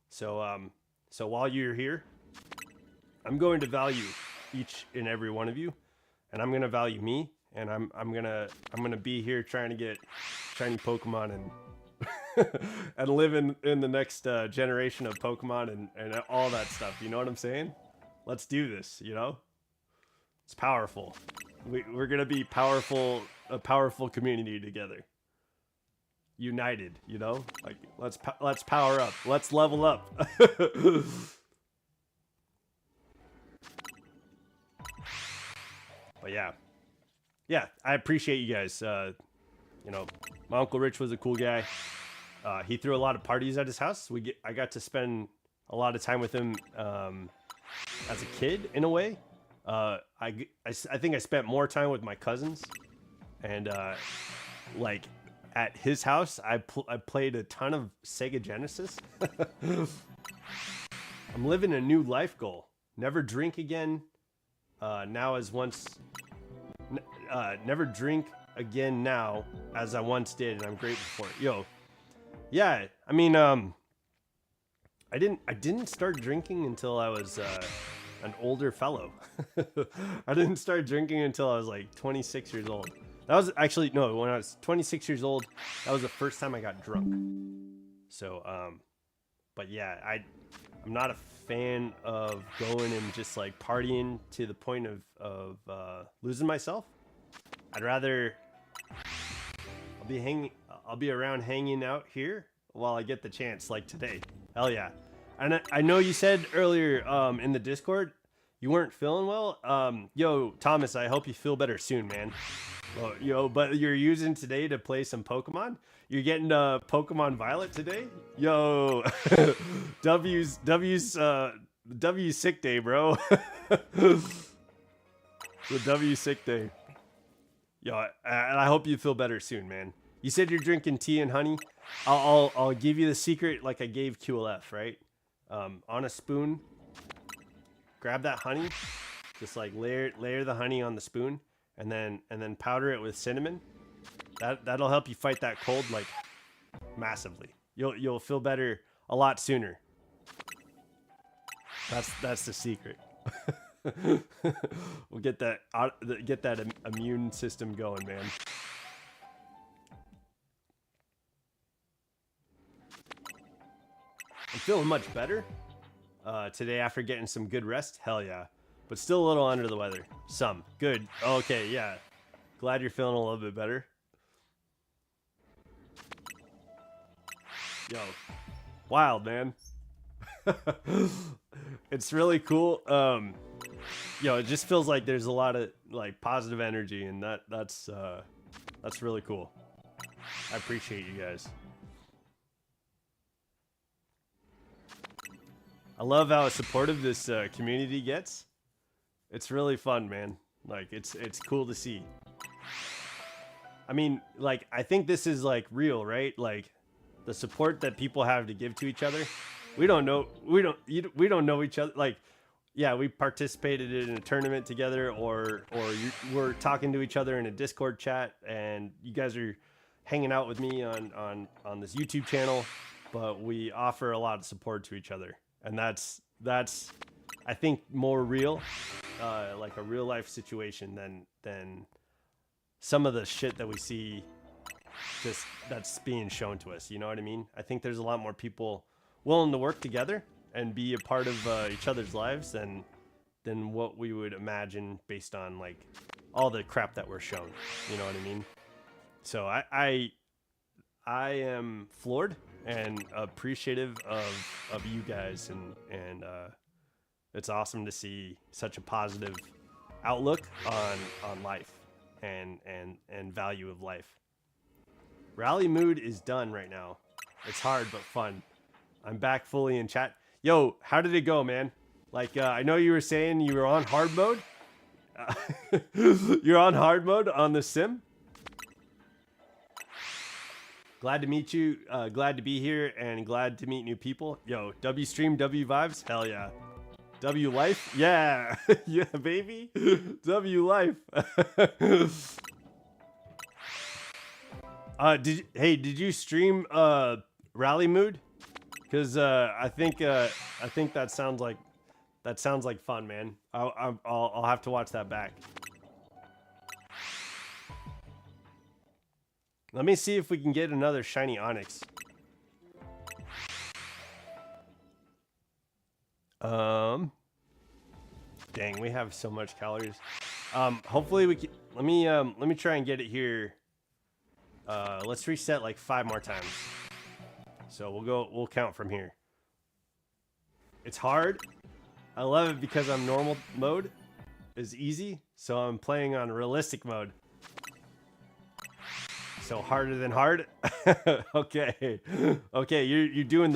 So, so while you're here, I'm going to value each and every one of you, and I'm gonna value me, and I'm gonna be here trying to get shiny Pokemon and and live in the next generation of Pokemon and all that stuff. You know what I'm saying? Let's do this. You know, it's powerful. We're gonna be powerful, a powerful community together. United, you know, like let's power up, let's level up. But yeah, I appreciate you guys. You know, my Uncle Rich was a cool guy. He threw a lot of parties at his house. I got to spend a lot of time with him as a kid, in a way. I think I spent more time with my cousins, and like at his house, I played a ton of Sega Genesis. I'm living a new life goal. Never drink again. Now as once. Never drink again now as I once did, and I'm grateful for it. Yo, yeah. I mean, I didn't start drinking until I was an older fellow. I didn't start drinking until I was like 26 years old. That was actually, no, when I was 26 years old, that was the first time I got drunk. So, but yeah, I'm not a fan of going and just like partying to the point of losing myself. I'd rather, I'll be around hanging out here while I get the chance, like today. Hell yeah. And I know you said earlier in the Discord you weren't feeling well. Yo, Thomas, I hope you feel better soon, man. Oh, yo, but you're using today to play some Pokemon? You're getting Pokemon Violet today? Yo, W's sick day, bro. The W sick day. Yo, and I hope you feel better soon, man. You said you're drinking tea and honey. I'll give you the secret like I gave QLF, right? On a spoon, grab that honey, just like layer the honey on the spoon, and then powder it with cinnamon. That'll help you fight that cold like massively. You'll feel better a lot sooner. That's the secret. We'll get that immune system going, man. I'm feeling much better today after getting some good rest. Hell yeah. But still a little under the weather. Some. Good. Okay, yeah. Glad you're feeling a little bit better. Yo. Wild, man. It's really cool. Yo, it just feels like there's a lot of like positive energy, and that's really cool. I appreciate you guys. I love how supportive this community gets. It's really fun, man. Like it's cool to see. I mean, like I think this is like real, right? Like the support that people have to give to each other. We don't know each other. Like, yeah, we participated in a tournament together, or we're talking to each other in a Discord chat, and you guys are hanging out with me on this YouTube channel. But we offer a lot of support to each other, and that's I think more real, like a real life situation than some of the shit that we see just that's being shown to us. You know what I mean? I think there's a lot more people willing to work together and be a part of each other's lives than what we would imagine based on like all the crap that we're shown. You know what I mean? So I am floored and appreciative of you guys, and it's awesome to see such a positive outlook on life and value of life. Rally mood is done right now. It's hard but fun. I'm back fully in chat. Yo, how did it go, man? Like, I know you were saying you were on hard mode. You're on hard mode on the sim. Glad to meet you. Glad to be here and glad to meet new people. Yo, W stream, W vibes. Hell yeah. W life. Yeah. Yeah, baby. W life. Did you stream Rally Mood? Because I think that sounds like fun, man. I'll have to watch that back. Let me see if we can get another shiny Onyx. Dang, we have so much calories. Hopefully we can. Let me try and get it here. Let's reset like 5 more times. So we'll count from here. It's hard. I love it because I'm normal mode is easy, so I'm playing on realistic mode. So harder than hard. Okay. Okay, you're doing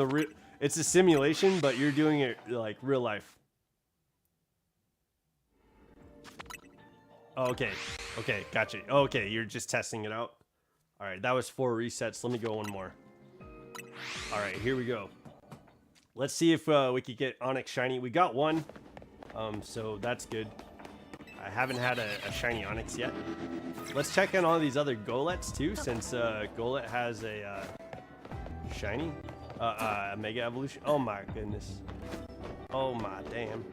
it's a simulation, but you're doing it like real life. Okay. Okay, gotcha. Okay, you're just testing it out. All right, that was 4 resets. Let me go one more. All right, here we go. Let's see if we could get Onyx shiny. We got one, so that's good. I haven't had a shiny Onyx yet. Let's check on all these other Golets too, since Golett has a shiny, Mega Evolution. Oh my goodness. Oh my damn.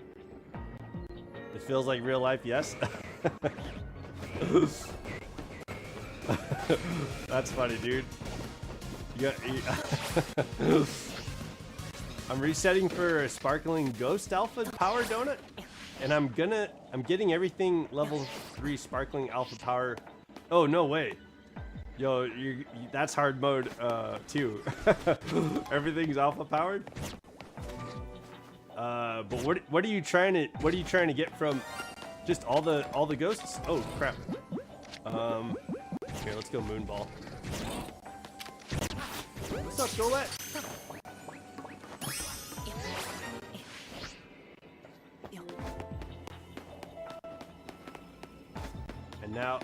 It feels like real life, yes. That's funny, dude. I'm resetting for a Sparkling Ghost Alpha Power Donut, and I'm getting everything level 3 Sparkling Alpha Power. Oh no way, yo, that's hard mode too. Everything's alpha powered. But what are you trying to get from just all the ghosts? Oh crap. Here, let's go Moonball. What's up, Golett? And now,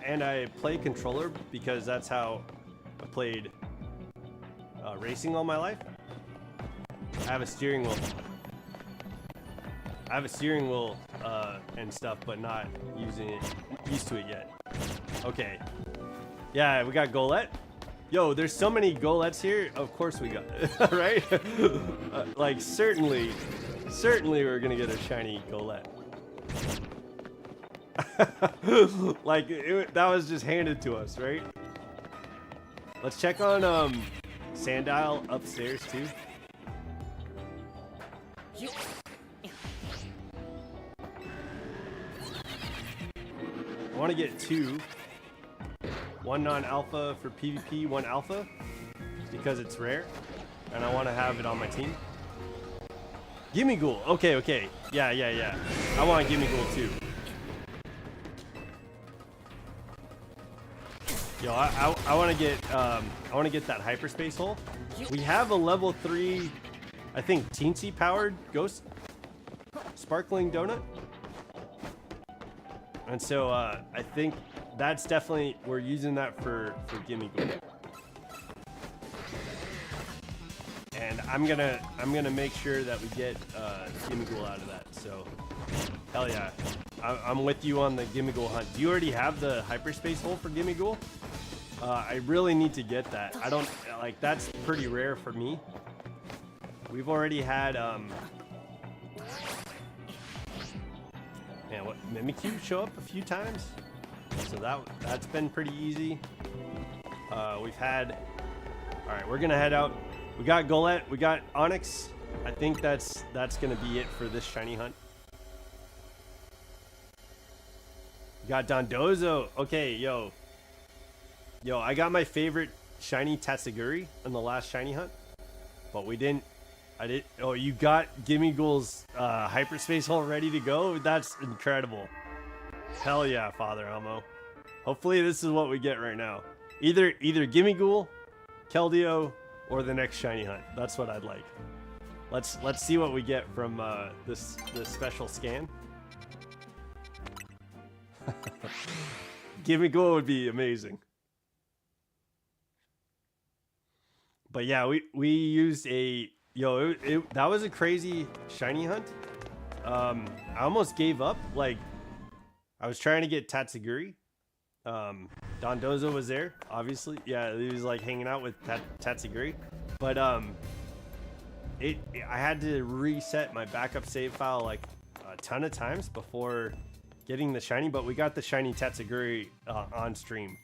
and I play controller because that's how I played racing all my life. I have a steering wheel. And stuff, but not used to it yet. Okay. Yeah, we got Golett. Yo, there's so many Goletts here. Of course we got it, right? Like certainly we're gonna get a shiny Golett. Like that was just handed to us, right? Let's check on Sandile upstairs too. I want to get 2. 1 non-alpha for PvP, 1 alpha, because it's rare, and I want to have it on my team. Gimme Ghoul. Okay. Yeah. I want Gimme Ghoul too. Yo, I want to get that hyperspace hole. We have a level 3, I think Teensy powered Ghost Sparkling Donut. And so I think that's definitely, we're using that for Gimme Ghoul. And I'm gonna make sure that we get Gimme Ghoul out of that. So hell yeah, I'm with you on the Gimme Ghoul hunt. Do you already have the hyperspace hole for Gimme Ghoul? I really need to get that. I don't like, that's pretty rare for me. We've already had man, what, Mimikyu show up a few times, so that's been pretty easy. We've had, all right, we're gonna head out. We got Golett, we got Onyx. I think that's gonna be it for this shiny hunt. We got Dondozo. Okay, yo, I got my favorite shiny Tatsugiri in the last shiny hunt, but we didn't. I did. Oh, you got Gimme Ghoul's hyperspace hole ready to go? That's incredible. Hell yeah, Father Elmo. Hopefully this is what we get right now. Either Gimme Ghoul, Keldeo, or the next shiny hunt. That's what I'd like. Let's see what we get from this special scan. Gimme Ghoul would be amazing. But yeah, we used a that was a crazy shiny hunt. I almost gave up. Like, I was trying to get Tatsugiri. Dondozo was there, obviously. Yeah, he was like hanging out with Tatsugiri. But I had to reset my backup save file like a ton of times before getting the shiny. But we got the shiny Tatsugiri on stream.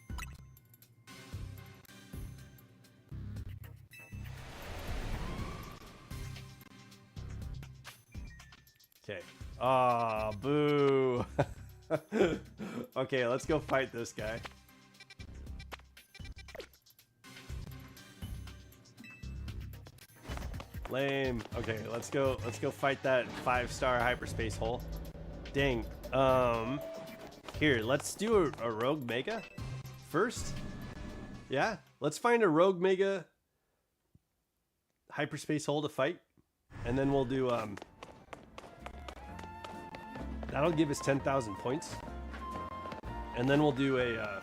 Okay. Ah, boo. Okay, let's go fight this guy. Lame. Okay, let's go fight that 5-star hyperspace hole. Dang. Here, let's do a rogue mega first. Yeah, let's find a rogue mega hyperspace hole to fight, and then we'll do that'll give us 10,000 points. And then we'll do a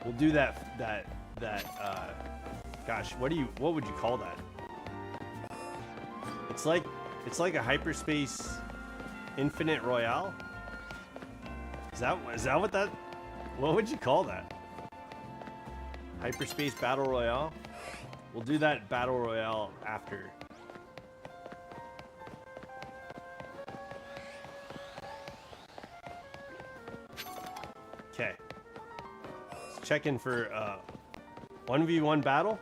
we'll do that gosh, what would you call that? It's like a hyperspace infinite royale. Is that what would you call that? Hyperspace battle royale? We'll do that battle royale after. Okay. Let's check in for 1v1 battle.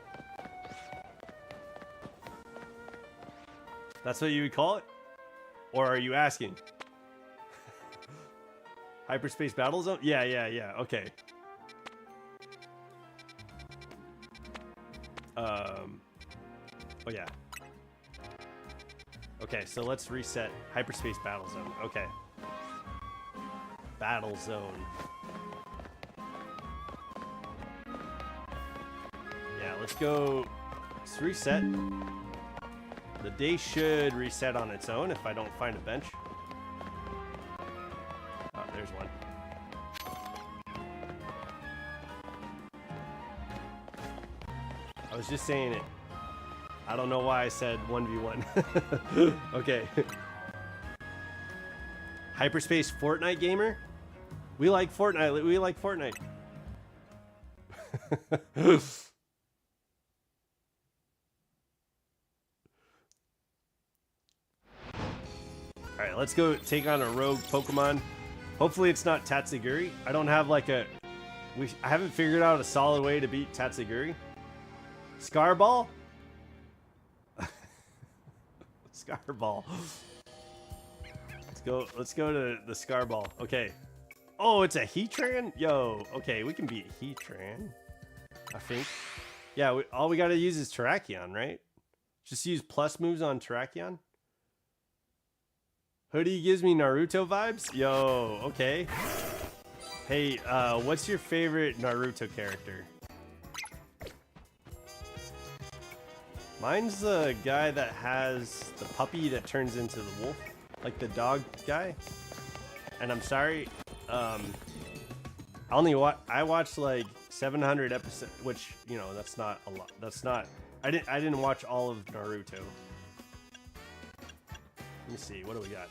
That's what you would call it? Or are you asking? Hyperspace battle zone? Yeah. Okay. Oh yeah. Okay, so let's reset hyperspace battle zone. Okay. Battle zone. Yeah, let's go. Let's reset. The day should reset on its own if I don't find a bench. Oh, there's one. I was just saying it. I don't know why I said 1v1. Okay. Hyperspace Fortnite gamer? We like Fortnite. We like Fortnite. Alright, let's go take on a rogue Pokemon. Hopefully it's not Tatsugiri. I don't have like I haven't figured out a solid way to beat Tatsugiri. Scarball? Scarball. Let's go to the Scarball. Okay. Oh, it's a Heatran? Yo, okay, we can beat Heatran, I think. Yeah, all we gotta use is Terrakion, right? Just use plus moves on Terrakion. Hoodie gives me Naruto vibes? Yo, okay. Hey, what's your favorite Naruto character? Mine's the guy that has the puppy that turns into the wolf. Like the dog guy. And I'm sorry, I watched like 700 episodes, which, you know, that's not a lot. That's not, I didn't watch all of Naruto. Let me see, what do we got?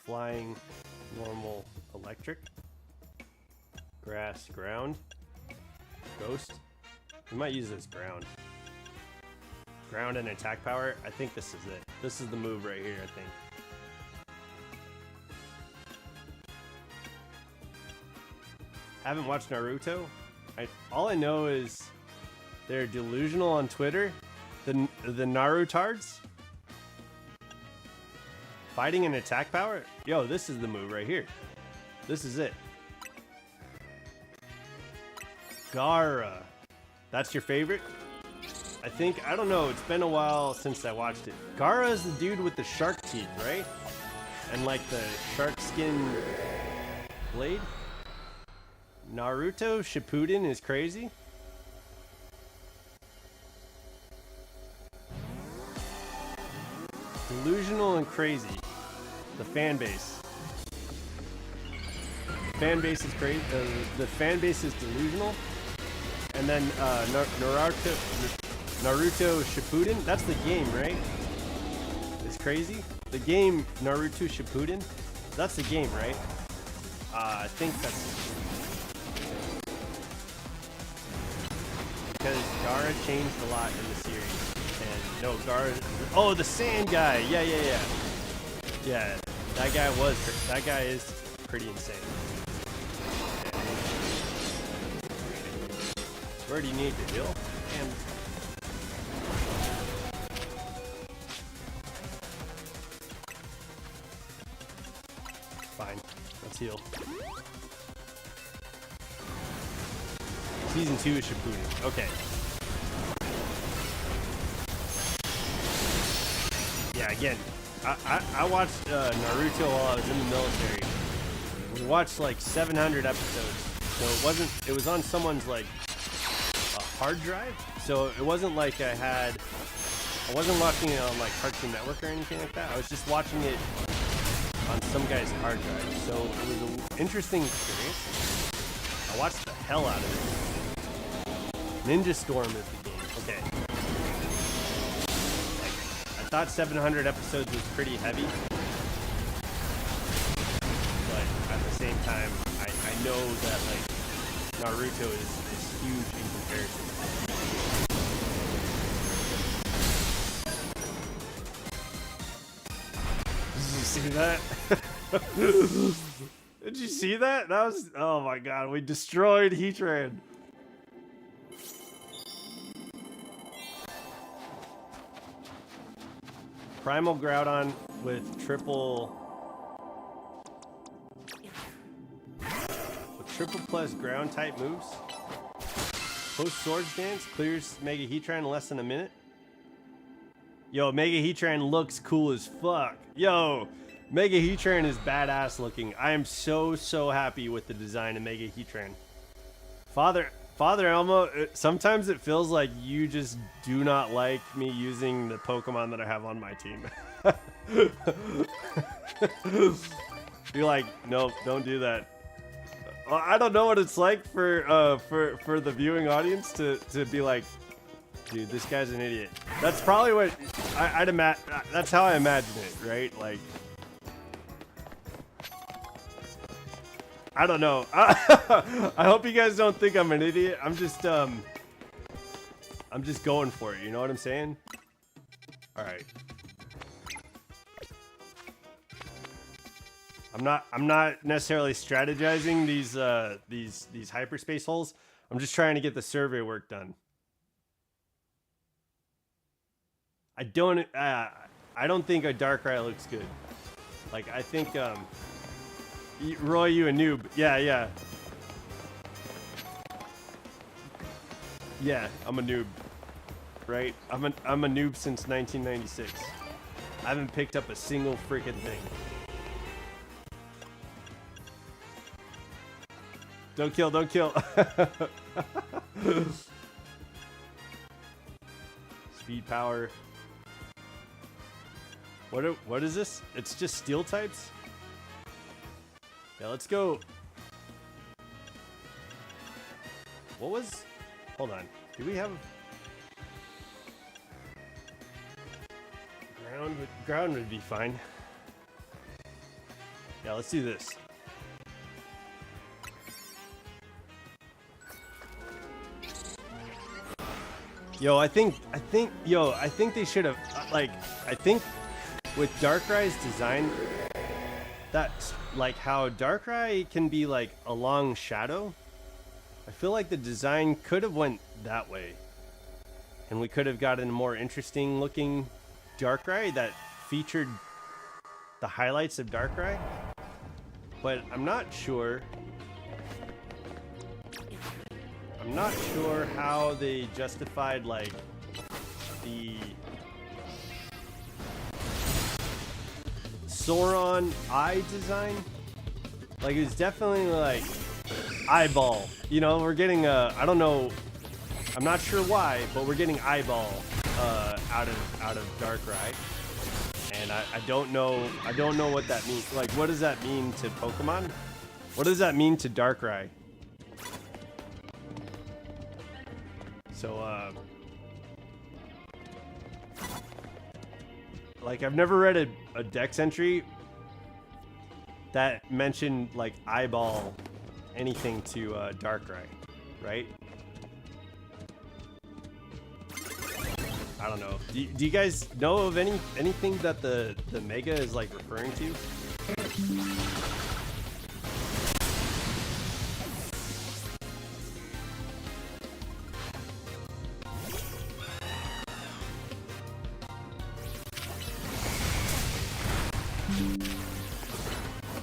Flying, normal, electric, grass, ground, ghost. We might use this ground. Ground and attack power. I think this is it. This is the move right here, I think. haven't watched Naruto. All I know is they're delusional on Twitter. The Narutards. Fighting and attack power? Yo, this is the move right here. This is it. Gaara. That's your favorite? I don't know, it's been a while since I watched it. Gaara is the dude with the shark teeth, right? And like the shark skin blade? Naruto Shippuden is crazy? Delusional and crazy. The fan base. The fan base is crazy. The fan base is delusional. And then Naruto Shippuden. That's the game, right? It's crazy. The game Naruto Shippuden. That's the game, right? I think that's because Gaara changed a lot in the series. And no, Gaara. Oh, the sand guy. Yeah. Yeah, that guy is pretty insane. Where do you need to heal? And fine, let's heal. Season 2 is Shippuden. Okay. Yeah, again, I watched Naruto while I was in the military. We watched like 700 episodes, so it was on someone's like hard drive, so it wasn't like I wasn't watching it on like Cartoon Network or anything like that. I was just watching it on some guy's hard drive, so it was an interesting experience. I watched the hell out of it. Ninja Storm is the game. Okay. Like, I thought 700 episodes was pretty heavy, but at the same time, I know that like Naruto is huge in comparison. Did you see that? Did you see that? That was, oh my god, we destroyed Heatran. Primal Groudon with triple plus ground type moves. Post Swords Dance clears Mega Heatran in less than a minute. Yo, Mega Heatran looks cool as fuck. Yo, Mega Heatran is badass looking. I am so happy with the design of Mega Heatran. Father Elmo, sometimes it feels like you just do not like me using the Pokemon that I have on my team. You're like, nope, don't do that. I don't know what it's like for the viewing audience to be like, dude, this guy's an idiot. That's probably what I'd imagine. That's how I imagine it, right? Like, I don't know. I hope you guys don't think I'm an idiot. I'm just going for it. You know what I'm saying? All right. I'm not necessarily strategizing these hyperspace holes. I'm just trying to get the survey work done. I don't think a Darkrai looks good. Like, I think Roy, you a noob. Yeah, I'm a noob. Right? I'm a noob since 1996. I haven't picked up a single freaking thing. Don't kill. Speed power. What is this? It's just steel types? Yeah, let's go. What was? Hold on. Do we have ground would be fine. Yeah, let's do this. Yo, I think they should have, like, I think with Darkrai's design, that's like how Darkrai can be like a long shadow. I feel like the design could have went that way. And we could have gotten a more interesting looking Darkrai that featured the highlights of Darkrai. But I'm not sure. I'm not sure how they justified like the Sauron eye design. Like it's definitely like eyeball. You know, we're getting I don't know. I'm not sure why, but we're getting eyeball out of Darkrai. And I don't know what that means. Like, what does that mean to Pokemon? What does that mean to Darkrai? So, like, I've never read a Dex entry that mentioned, like, eyeball anything to Darkrai, right? I don't know. Do you guys know of anything that the Mega is like referring to?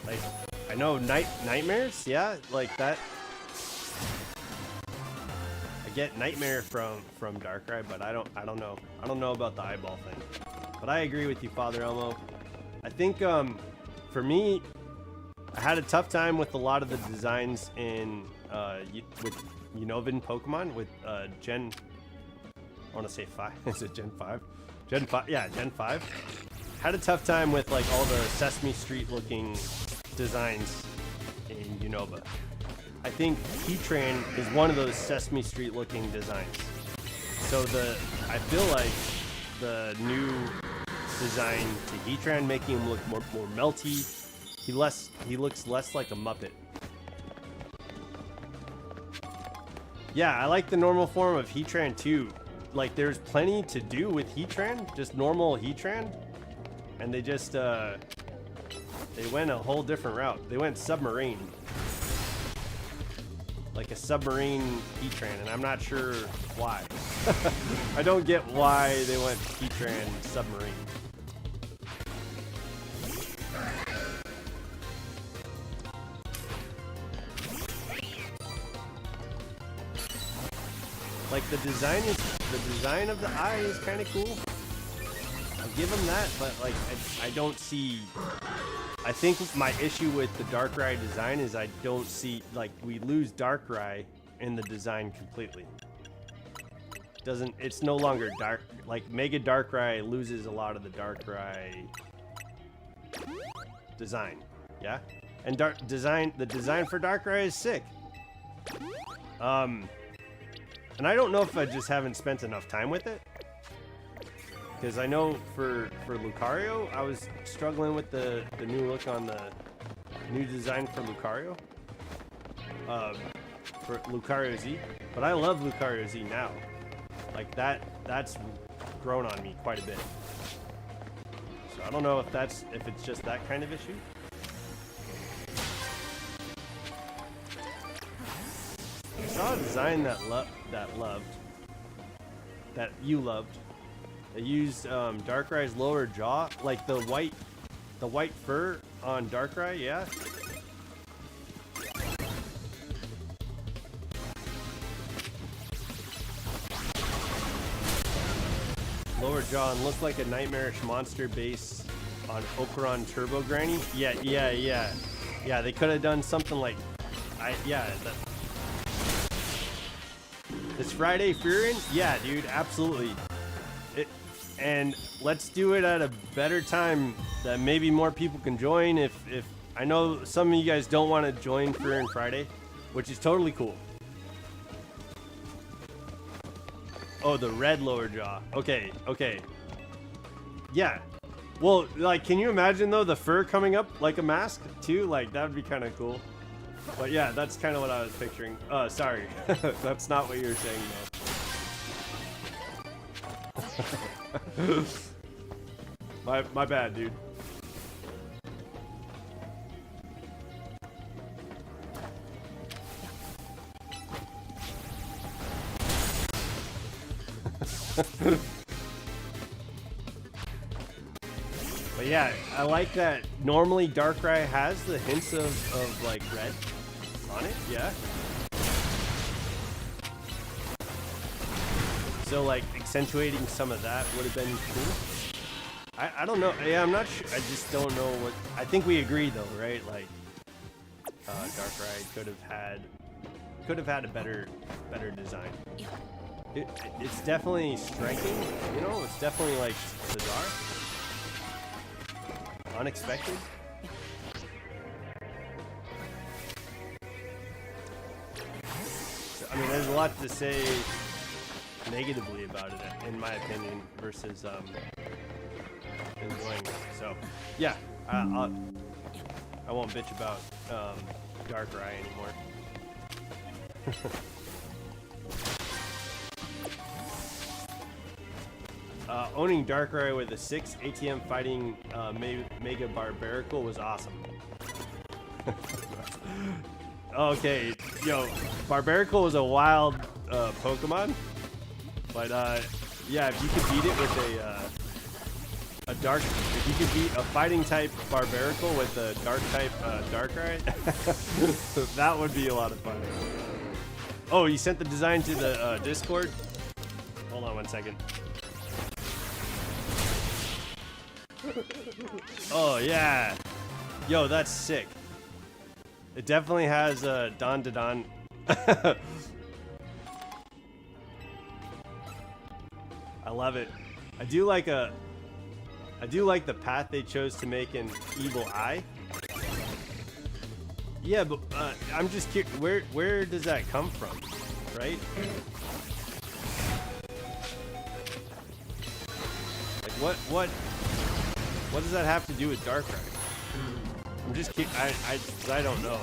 Like, I know nightmares, yeah, like that. I get Nightmare from Darkrai, but I don't know. I don't know about the eyeball thing. But I agree with you, Father Elmo. I think for me, I had a tough time with a lot of the designs in with Unova Pokemon with Gen. I want to say 5. Is it Gen 5? Gen 5. Yeah, Gen 5. Had a tough time with like all the Sesame Street looking designs in Unova. I think Heatran is one of those Sesame Street looking designs. So I feel like the new design to Heatran making him look more melty. He looks less like a Muppet. Yeah, I like the normal form of Heatran too. Like there's plenty to do with Heatran, just normal Heatran, and they just they went a whole different route. They went submarine. Like a submarine Heatran, and I'm not sure why. I don't get why they went Heatran submarine. Like the design of the eye is kind of cool. I'll give them that, but like I don't see. I think my issue with the Darkrai design is I don't see, like, we lose Darkrai in the design completely. It's no longer dark, like Mega Darkrai loses a lot of the Darkrai design, yeah? And the design for Darkrai is sick. And I don't know if I just haven't spent enough time with it. Because I know for Lucario, I was struggling with the new look on the new design for Lucario. For Lucario Z. But I love Lucario Z now. Like that's grown on me quite a bit. So I don't know if it's just that kind of issue. I saw a design that you loved. They used Darkrai's lower jaw, like the white fur on Darkrai, yeah. Lower jaw and looked like a nightmarish monster base on Ocaron Turbo Granny. Yeah. They could have done something like, this Friday Furin? Yeah, dude, absolutely. And let's do it at a better time that maybe more people can join. If I know some of you guys don't want to join Furin Friday, which is totally cool. Oh, the red lower jaw. Okay. Yeah. Well, like, can you imagine though the fur coming up like a mask too? Like that would be kind of cool. But yeah, that's kind of what I was picturing. Sorry, that's not what you were saying though. My bad, dude. But yeah, I like that normally Darkrai has the hints of like red on it, yeah. So like accentuating some of that would have been cool. I don't know. Yeah, I'm not sure. I just don't know what. I think we agree though, right? Like Darkrai could have had a better design. It's definitely striking, you know. It's definitely like bizarre, unexpected. So, I mean, there's a lot to say negatively about it, in my opinion, versus enjoying it. So, yeah, I won't bitch about Darkrai anymore. Owning Darkrai with a 6 ATM fighting Mega Barbarical was awesome. Okay, yo, Barbarical was a wild Pokemon, but yeah, if you could beat it with if you could beat a fighting type Barbarical with a dark type Darkrai, that would be a lot of fun. Oh, you sent the design to the Discord? Hold on one second. Oh yeah, yo, that's sick. It definitely has Don to Don. I love it. I do like the path they chose to make an evil eye. Yeah, but I'm just curious, where does that come from, right? Like what does that have to do with Darkrai? I'm just kidding. I don't know.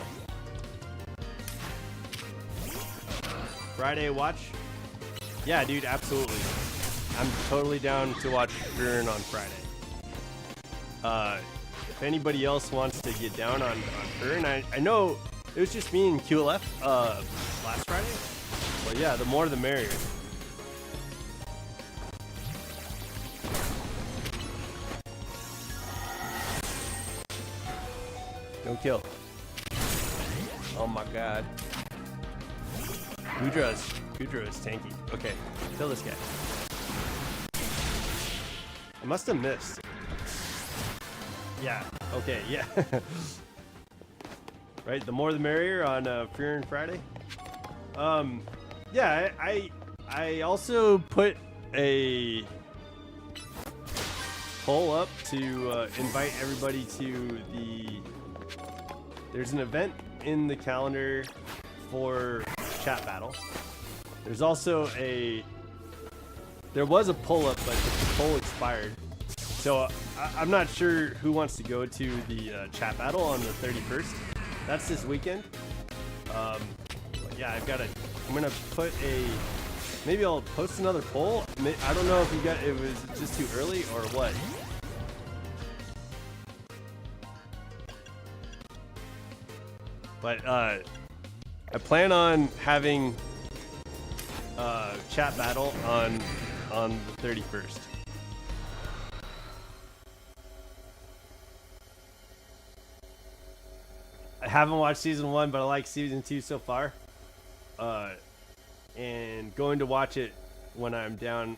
Friday watch? Yeah, dude, absolutely. I'm totally down to watch Burn on Friday. If anybody else wants to get down on Burn, I know it was just me and QLF last Friday. But yeah, the more the merrier. Don't kill. Oh my god. Kudra is tanky. Okay, kill this guy. I must have missed. Yeah, okay, yeah. Right, the more the merrier on Fear and Friday. Yeah, I also put a poll up to invite everybody to there's an event in the calendar for chat battle. There's also there was a poll up, but the poll expired. So I'm not sure who wants to go to the chat battle on the 31st. That's this weekend. But yeah, I'm gonna put maybe I'll post another poll. I don't know if it was just too early or what. But I plan on having chat battle on the 31st. I haven't watched season 1, but I like season 2 so far. And going to watch it when I'm done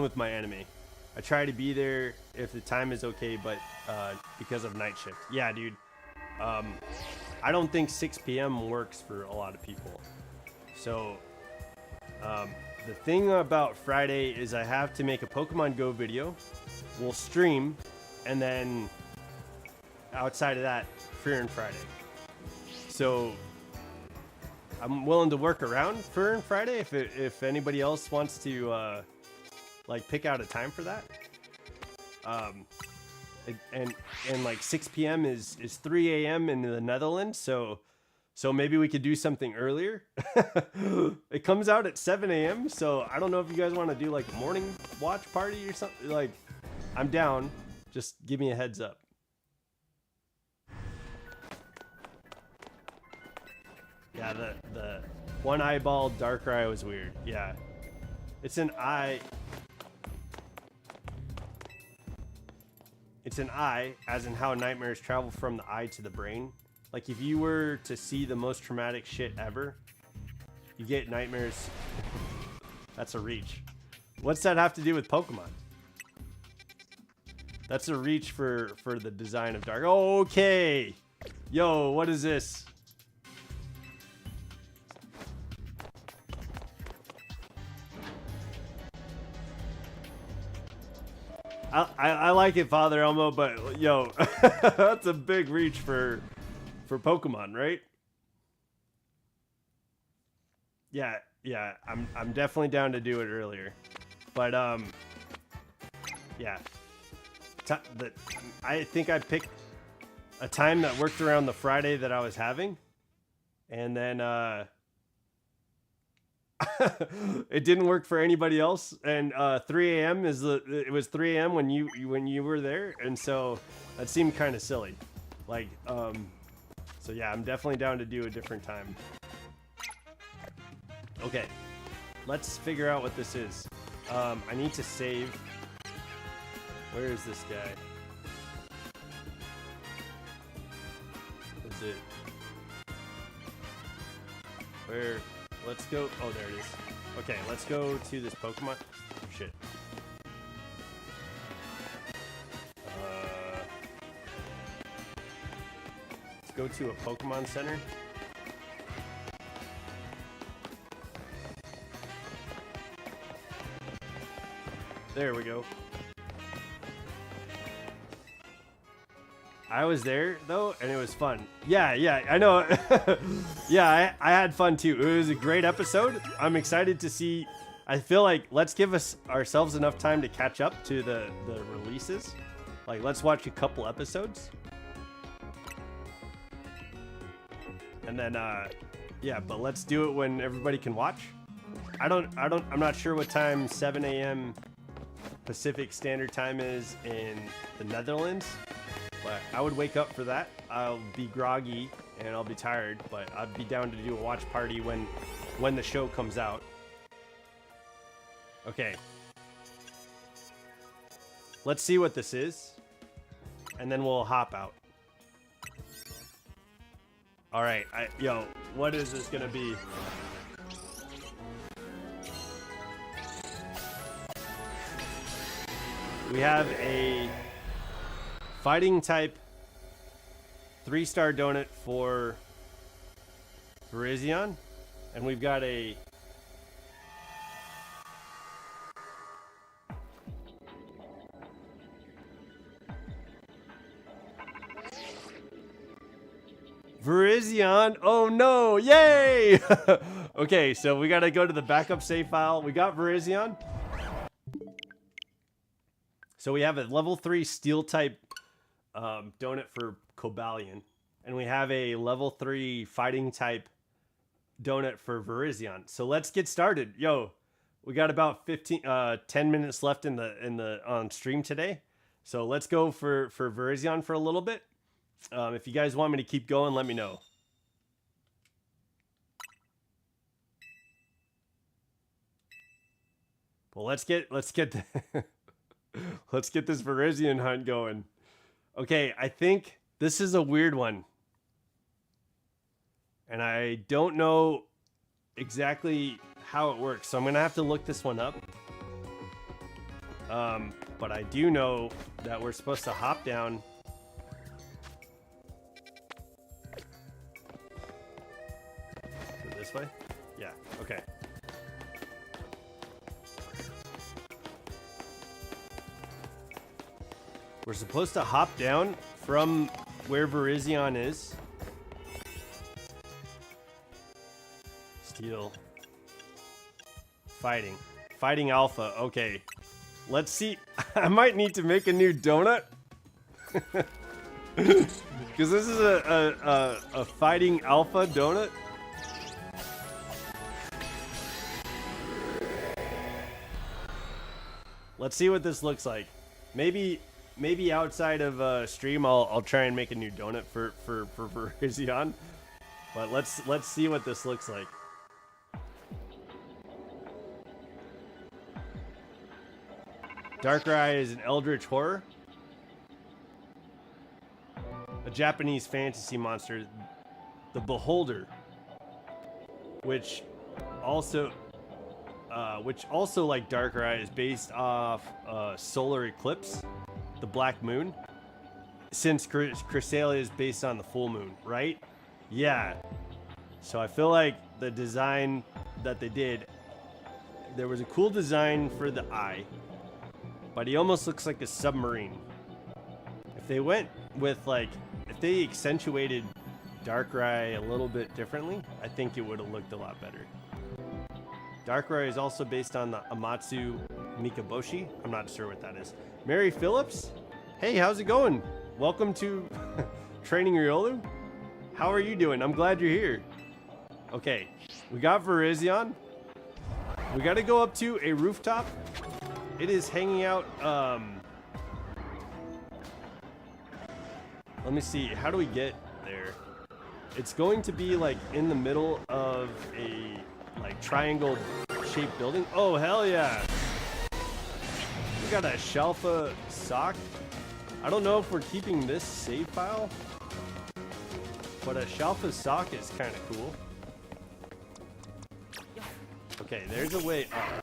with my anime. I try to be there if the time is okay, but because of night shift. Yeah, dude. I don't think 6 p.m. works for a lot of people. So the thing about Friday is I have to make a Pokemon Go video. We'll stream, and then outside of that, Fear and Friday. So I'm willing to work around Fear and Friday if anybody else wants to like pick out a time for that. And like 6 p.m. is 3 a.m. in the Netherlands, so maybe we could do something earlier. It comes out at 7 a.m., so I don't know if you guys want to do like a morning watch party or something. Like, I'm down. Just give me a heads up. Yeah, the one eyeball Darkrai was weird. Yeah, It's an eye. It's an eye, as in how nightmares travel from the eye to the brain. Like if you were to see the most traumatic shit ever, you get nightmares. That's a reach. What's that have to do with Pokemon? That's a reach for the design of Dark. Okay. Yo, what is this? I like it, Father Elmo, but yo, that's a big reach for Pokemon, right? Yeah, I'm definitely down to do it earlier, but yeah, I think I picked a time that worked around the Friday that I was having, and then it didn't work for anybody else, and 3 a.m. it was 3 a.m. when you were there, and so that seemed kind of silly, like so yeah, I'm definitely down to do a different time. Okay, let's figure out what this is. I need to save. Where is this guy? Is it? Where? Let's go. Oh, there it is. Okay, let's go to this Pokemon. Oh, shit. Let's go to a Pokemon Center. There we go. I was there though, and it was fun. Yeah, I know. Yeah, I had fun too. It was a great episode. I'm excited to see. I feel like let's give ourselves enough time to catch up to the releases. Like let's watch a couple episodes, and then yeah, but let's do it when everybody can watch. I'm not sure what time 7 a.m. Pacific Standard Time is in the Netherlands. But I would wake up for that. I'll be groggy and I'll be tired, but I'd be down to do a watch party when the show comes out. Okay. Let's see what this is, and then we'll hop out. All right, yo, what is this gonna be? We have a fighting type 3-star donut for Virizion, and we've got a Virizion. Oh no, yay! Okay, so we gotta go to the backup save file. We got Virizion. So we have a level 3 steel type donut for Cobalion, and we have a level 3 fighting type donut for Virizion. So let's get started. Yo, we got about 10 minutes left in the on stream today. So let's go for Virizion for a little bit. If you guys want me to keep going, let me know. Well, let's get let's get this Virizion hunt going. Okay, I think this is a weird one. And I don't know exactly how it works, so I'm gonna have to look this one up. But I do know that we're supposed to hop down. This way? Yeah, okay. We're supposed to hop down from where Virizion is. Steel. Fighting. Fighting Alpha. Okay. Let's see. I might need to make a new donut. Because this is a Fighting Alpha donut. Let's see what this looks like. Maybe outside of stream, I'll try and make a new donut for Virizion. But let's see what this looks like. Darkrai is an eldritch horror. A Japanese fantasy monster. The Beholder. Which also like Darkrai is based off solar eclipse, the black moon, since Cresselia is based on the full moon, right? Yeah. So I feel like the design that they did, there was a cool design for the eye, but he almost looks like a submarine. If they went with if they accentuated Darkrai a little bit differently, I think it would have looked a lot better. Darkrai is also based on the Amatsu Mikaboshi. I'm not sure what that is. Mary Phillips? Hey, how's it going? Welcome to Training Riolu. How are you doing? I'm glad you're here. Okay, we got Virizion. We got to go up to a rooftop. It is hanging out. Let me see. How do we get there? It's going to be like in the middle of a triangle shaped building. Oh, hell yeah. We got a Shalfa sock. I don't know if we're keeping this save file, but a Shalfa sock is kind of cool. Okay, there's a way up.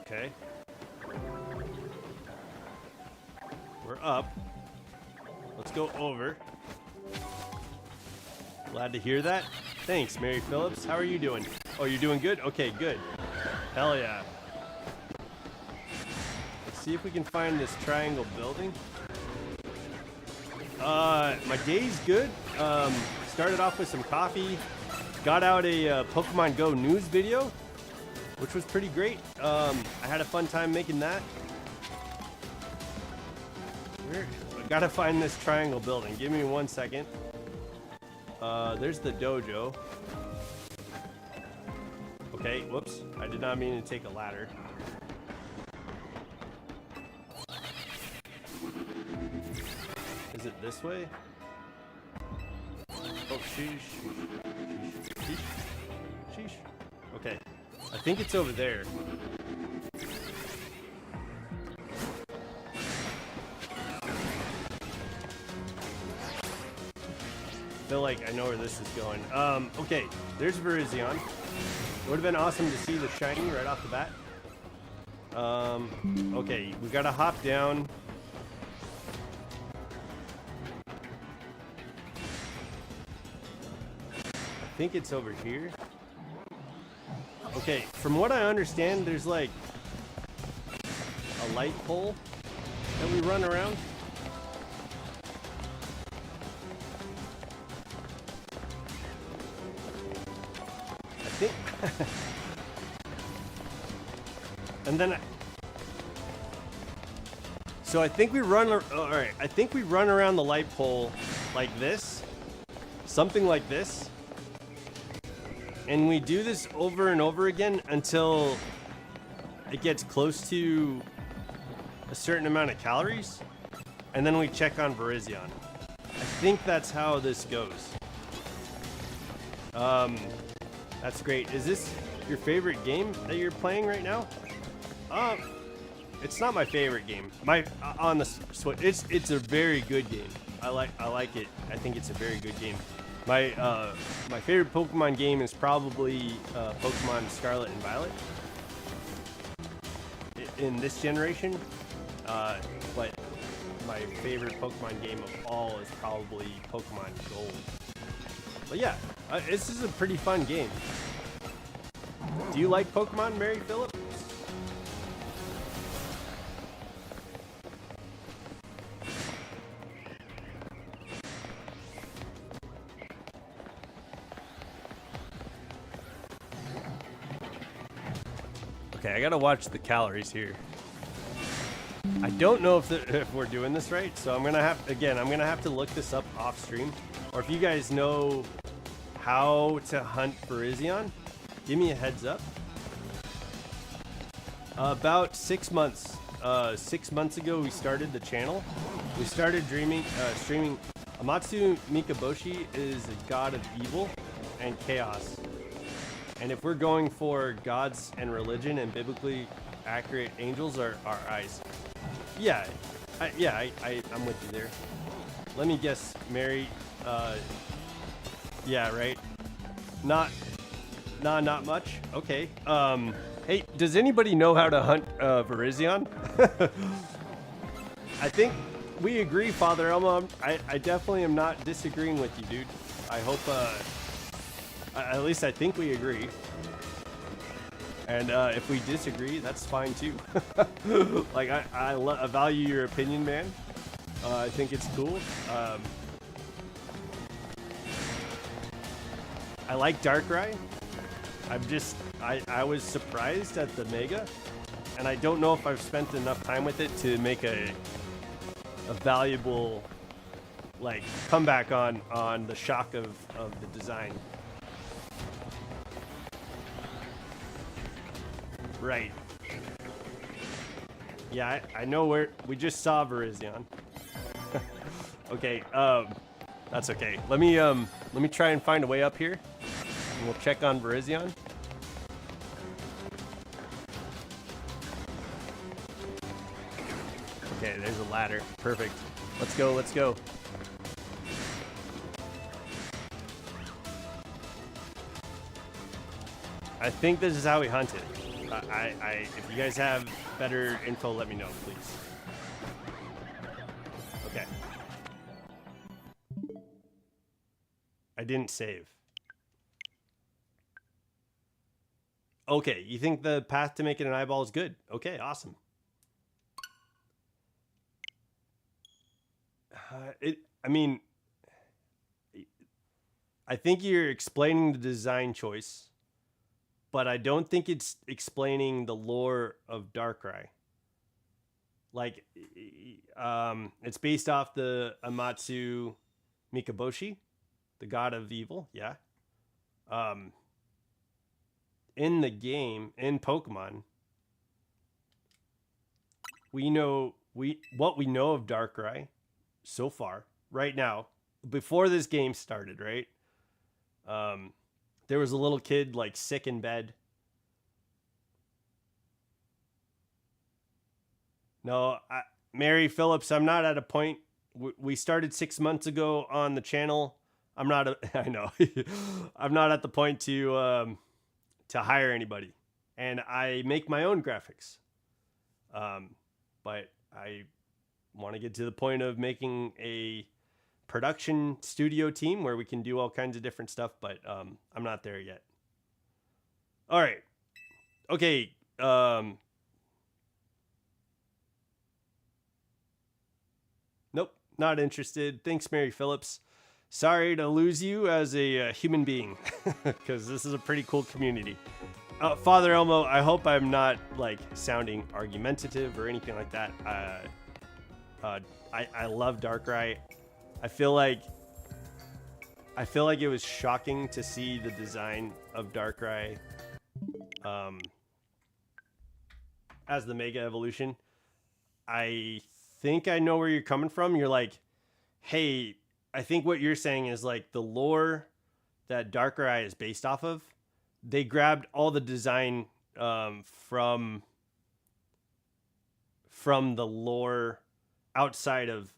Okay. We're up. Let's go over. Glad to hear that. Thanks, Mary Phillips. How are you doing? Oh, you're doing good? Okay, good. Hell yeah. Let's see if we can find this triangle building. My day's good. Started off with some coffee. Got out a Pokemon Go news video, which was pretty great. I had a fun time making that. I gotta find this triangle building. Give me 1 second. There's the dojo. Okay, whoops. I did not mean to take a ladder. Is it this way? Oh, sheesh. Sheesh. Sheesh. Okay. I think it's over there. I feel like I know where this is going. Okay, there's Virizion. Would have been awesome to see the shiny right off the bat. Okay, we gotta hop down. I think it's over here. Okay, from what I understand, there's like a light pole that we run around. I think. And then so I think we run all right, I think we run around the light pole like this. Something like this. And we do this over and over again until it gets close to a certain amount of calories. And then we check on Virizion. I think that's how this goes. That's great. Is this your favorite game that you're playing right now? It's not my favorite game. On the Switch, it's a very good game. I like it. I think it's a very good game. My favorite Pokemon game is probably Pokemon Scarlet and Violet in this generation. But my favorite Pokemon game of all is probably Pokemon Gold. But yeah, this is a pretty fun game. Do you like Pokemon, Mary Phillips? Okay, I gotta watch the calories here. I don't know if we're doing this right, so I'm gonna have to look this up off stream. Or if you guys know how to hunt Virizion, give me a heads up. About 6 months. 6 months ago we started the channel. We started streaming. Amatsu Mikaboshi is a god of evil and chaos. And if we're going for gods and religion and biblically accurate angels are eyes. Yeah, I'm with you there. Let me guess, Mary. Yeah, right. Not much. Okay. Hey, does anybody know how to hunt Virizion? I think we agree, Father Elmo. I definitely am not disagreeing with you, dude. I hope, at least I think we agree. And if we disagree, that's fine too. Like, I value your opinion, man. I think it's cool. I like Darkrai. I was surprised at the Mega, and I don't know if I've spent enough time with it to make a valuable, like, comeback on the shock of the design. Right. Yeah, I know where we just saw Virizion. Okay, that's okay. Let me try and find a way up here, and we'll check on Virizion. Okay, there's a ladder. Perfect. Let's go. Let's go. I think this is how we hunt it. If you guys have better info, let me know, please. Okay. I didn't save. Okay, you think the path to making an eyeball is good? Okay, awesome. I mean, I think you're explaining the design choice, but I don't think it's explaining the lore of Darkrai. Like, it's based off the Amatsu Mikaboshi, the god of evil. Yeah. In the game, in Pokemon, what we know of Darkrai so far, right now, before this game started, right? There was a little kid, like, sick in bed. No, Mary Phillips, I'm not at a point. We started 6 months ago on the channel. I know. I'm not at the point to hire anybody. And I make my own graphics. But I want to get to the point of making a production studio team where we can do all kinds of different stuff, but I'm not there yet. All right. Okay. Nope, not interested. Thanks, Mary Phillips. Sorry to lose you as a human being, because this is a pretty cool community. Father Elmo, I hope I'm not, like, sounding argumentative or anything like that. I love Darkrai. I feel like it was shocking to see the design of Darkrai as the Mega Evolution. I think I know where you're coming from. You're like, hey, I think what you're saying is, like, the lore that Darkrai is based off of, they grabbed all the design from the lore outside of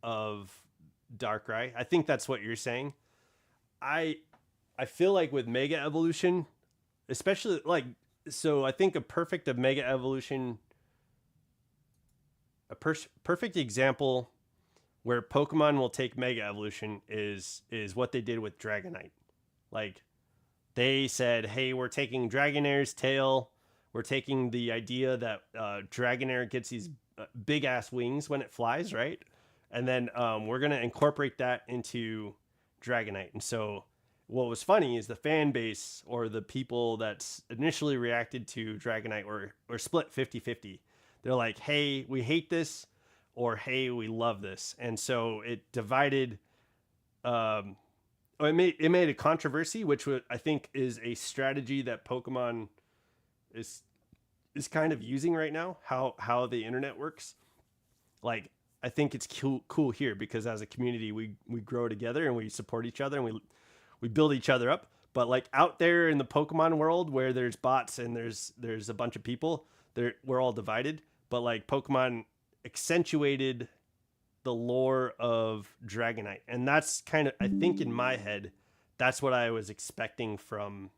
Darkrai. I think that's what you're saying. I feel like with Mega Evolution, especially, like, so I think a perfect example where Pokemon will take Mega Evolution is what they did with Dragonite. Like, they said, hey, we're taking Dragonair's tail. We're taking the idea that Dragonair gets these big ass wings when it flies, right? And then we're going to incorporate that into Dragonite. And so what was funny is the fan base, or the people that initially reacted to Dragonite, were split 50-50. They're like, hey, we hate this, or hey, we love this. And so it divided. It made a controversy, which I think is a strategy that Pokemon is is kind of using right now, how the internet works. Like, I think it's cool here because as a community, we grow together and we support each other and we build each other up. But like out there in the Pokemon world where there's bots and there's a bunch of people, we're all divided. But like Pokemon accentuated the lore of Dragonite, and that's kind of, I think in my head, that's what I was expecting from.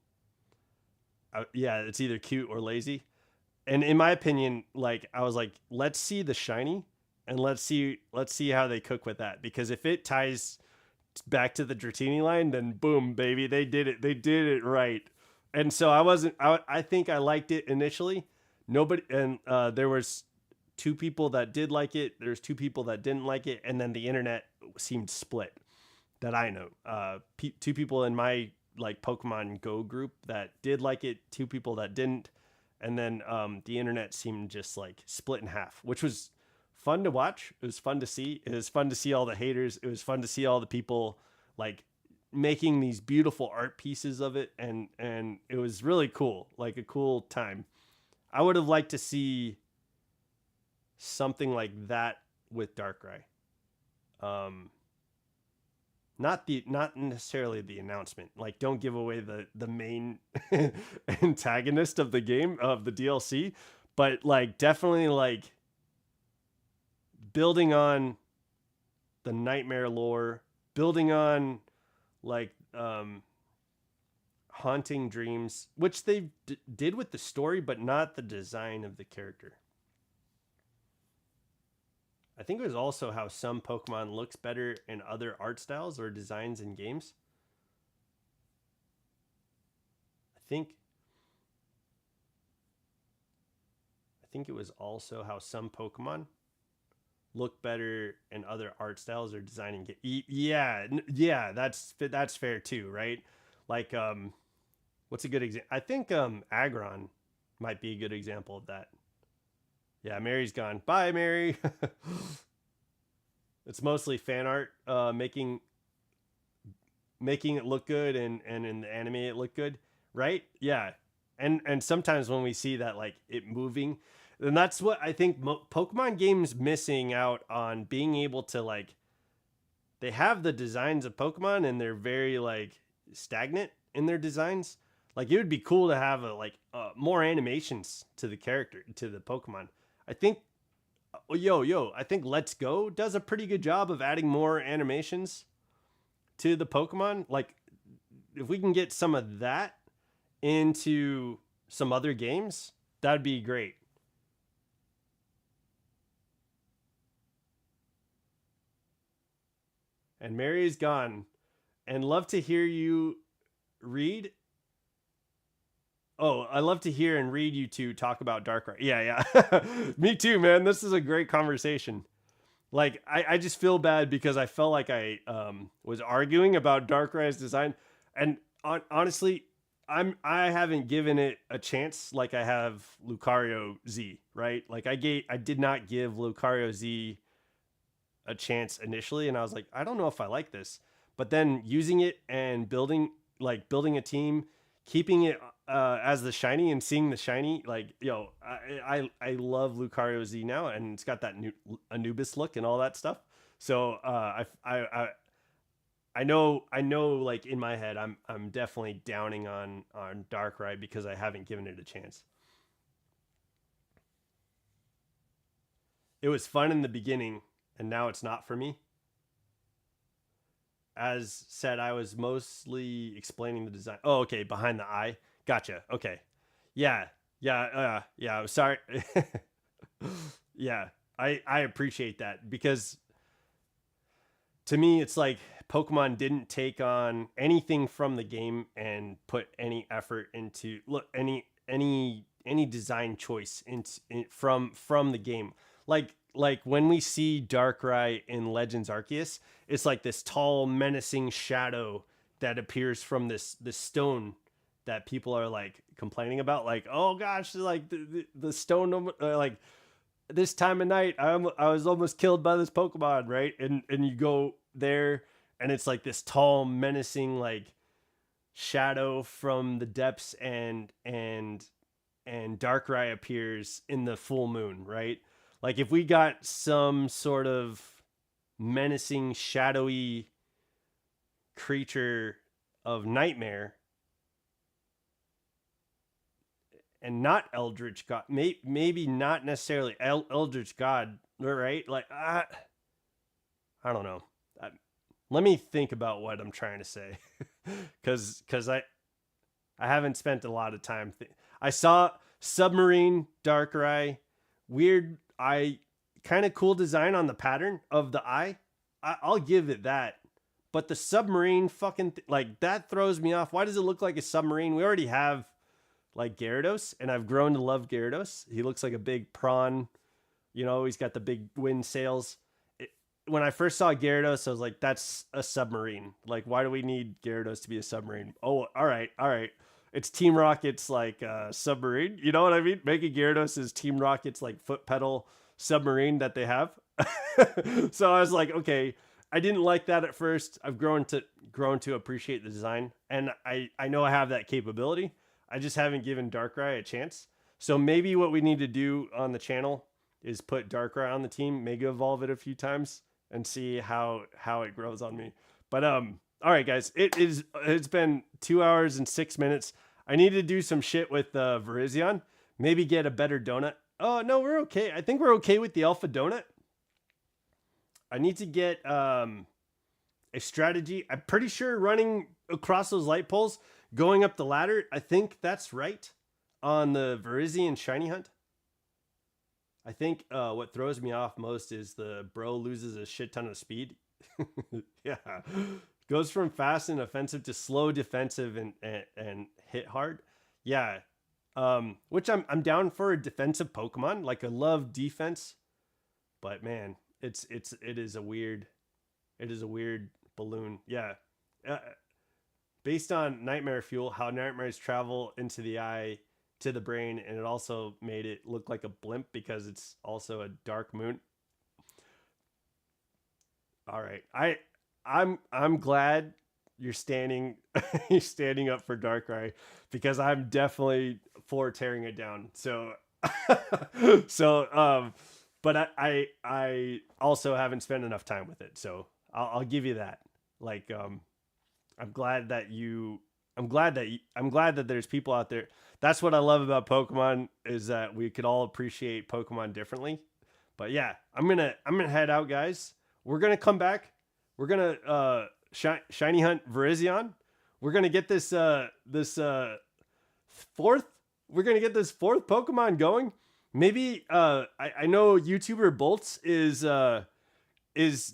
Yeah, it's either cute or lazy, and in my opinion, like I was like, let's see the shiny, and let's see how they cook with that, because if it ties back to the Dratini line, then boom, baby, they did it right. And so I think I liked it initially. Nobody, and there was two people that did like it. There's two people that didn't like it, and then the internet seemed split. That I know, two people in my like Pokemon Go group that did like it, two people that didn't, and then the internet seemed just like split in half, which was fun to watch. It was fun to see. It was fun to see all the haters. It was fun to see all the people like making these beautiful art pieces of it, and it was really cool, like a cool time. I would have liked to see something like that with Darkrai. Not necessarily the announcement. Like, don't give away the main antagonist of the game, of the DLC, but like definitely like building on the nightmare lore, building on like haunting dreams, which they did with the story, but not the design of the character. I think it was also how some Pokemon looks better in other art styles or designs in games. I think it was also how some Pokemon look better in other art styles or designing. Yeah, that's fair too, right? Like, what's a good example? I think Aggron might be a good example of that. Yeah, Mary's gone. Bye, Mary. It's mostly fan art, making it look good, and in the anime it look good, right? Yeah, and sometimes when we see that like it moving, and that's what I think Pokemon games missing out on, being able to like, they have the designs of Pokemon and they're very like stagnant in their designs. Like, it would be cool to have more animations to the character, to the Pokemon. I think, I think Let's Go does a pretty good job of adding more animations to the Pokemon. Like, if we can get some of that into some other games, that'd be great. And Mary's gone. And love to hear you read. Oh, I love to hear and read you two talk about Darkrai. Yeah. Me too, man. This is a great conversation. Like, I just feel bad because I felt like I was arguing about Darkrai's design, and honestly, I haven't given it a chance like I have Lucario Z, right? Like, I did not give Lucario Z a chance initially, and I was like, I don't know if I like this. But then using it and building a team, keeping it as the shiny and seeing the shiny, like, I love Lucario Z now, and it's got that new Anubis look and all that stuff. So I know, like in my head, I'm definitely downing on Darkrai because I haven't given it a chance. It was fun in the beginning, and now it's not for me. As said, I was mostly explaining the design. Oh, okay, behind the eye. Gotcha. Okay. Yeah. Yeah. Sorry. Yeah. I appreciate that, because to me, it's like Pokemon didn't take on anything from the game and put any effort into any design choice from the game. Like when we see Darkrai in Legends Arceus, it's like this tall, menacing shadow that appears from this stone that people are like complaining about. Like, oh gosh, like the stone, like this time of night, I was almost killed by this Pokemon, right? And you go there, and it's like this tall, menacing like shadow from the depths, and and Darkrai appears in the full moon, right? Like if we got some sort of menacing, shadowy creature of nightmare and not Eldritch God, maybe not necessarily Eldritch God, right? Like, I don't know. Let me think about what I'm trying to say, because I haven't spent a lot of time. I saw Submarine Darkrai, weird eye, kind of cool design on the pattern of the eye. I'll give it that. But the submarine fucking like that throws me off. Why does it look like a submarine? We already have like Gyarados, and I've grown to love Gyarados. He looks like a big prawn. You know, he's got the big wind sails. When I first saw Gyarados, I was like, that's a submarine. Like, why do we need Gyarados to be a submarine? Oh, all right. It's Team Rocket's like submarine. You know what I mean? Making Gyarados is Team Rocket's like foot pedal submarine that they have. So I was like, okay, I didn't like that at first. I've grown to appreciate the design, and I know I have that capability. I just haven't given Darkrai a chance. So maybe what we need to do on the channel is put Darkrai on the team, Mega Evolve it a few times, and see how it grows on me. But all right, guys, it's been 2 hours and 6 minutes. I need to do some shit with Virizion. Maybe get a better donut. Oh no, we're okay. I think we're okay with the alpha donut. I need to get a strategy. I'm pretty sure running across those light poles, going up the ladder, I think that's right on the Virizion shiny hunt. I think what throws me off most is the bro loses a shit ton of speed. Yeah. Goes from fast and offensive to slow defensive and hit hard. Yeah. Which I'm down for a defensive Pokemon. Like I love defense. But man, it is a weird balloon. Yeah. Based on Nightmare Fuel, how nightmares travel into the eye to the brain, and it also made it look like a blimp because it's also a dark moon. All right. I'm glad you're standing up for Darkrai, because I'm definitely for tearing it down. So but I also haven't spent enough time with it. So I'll give you that. Like I'm glad that there's people out there. That's what I love about Pokemon, is that we could all appreciate Pokemon differently. But yeah, I'm gonna head out, guys. We're gonna come back. We're gonna shiny hunt Virizion. We're gonna get this fourth Pokemon going. Maybe I know YouTuber Bolts is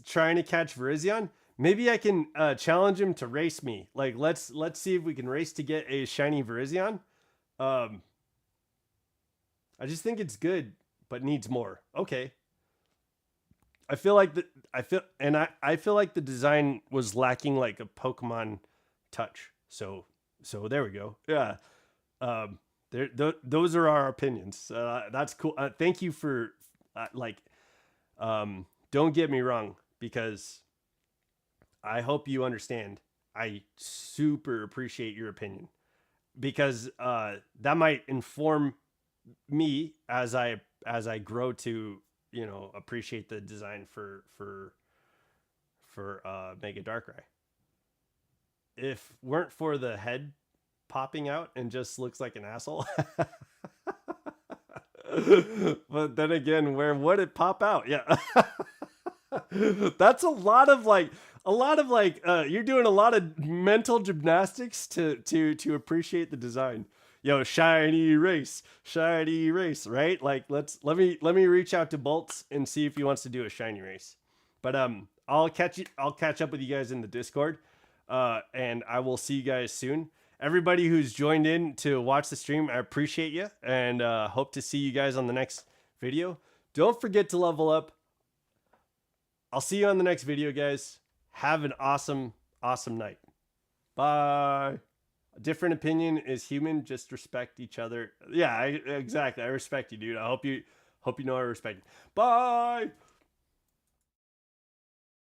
trying to catch Virizion. Maybe I can challenge him to race me. Like let's see if we can race to get a shiny Virizion. I just think it's good, but needs more. Okay. I feel like the design was lacking like a Pokemon touch. So there we go. Yeah. Those are our opinions. That's cool. Thank you for don't get me wrong, because I hope you understand. I super appreciate your opinion, because that might inform me as I grow to, you know, appreciate the design for Mega Darkrai. If weren't for the head popping out and just looks like an asshole. But then again, where would it pop out? Yeah. That's a lot of you're doing a lot of mental gymnastics to appreciate the design. Yo, shiny race, right? Like let me reach out to Bolts and see if he wants to do a shiny race. But I'll catch up with you guys in the Discord. And I will see you guys soon. Everybody who's joined in to watch the stream, I appreciate you, and hope to see you guys on the next video. Don't forget to level up. I'll see you on the next video, guys. Have an awesome night. Bye. A different opinion is human. Just respect each other. Yeah, exactly. I respect you, dude. I hope you know I respect you. Bye.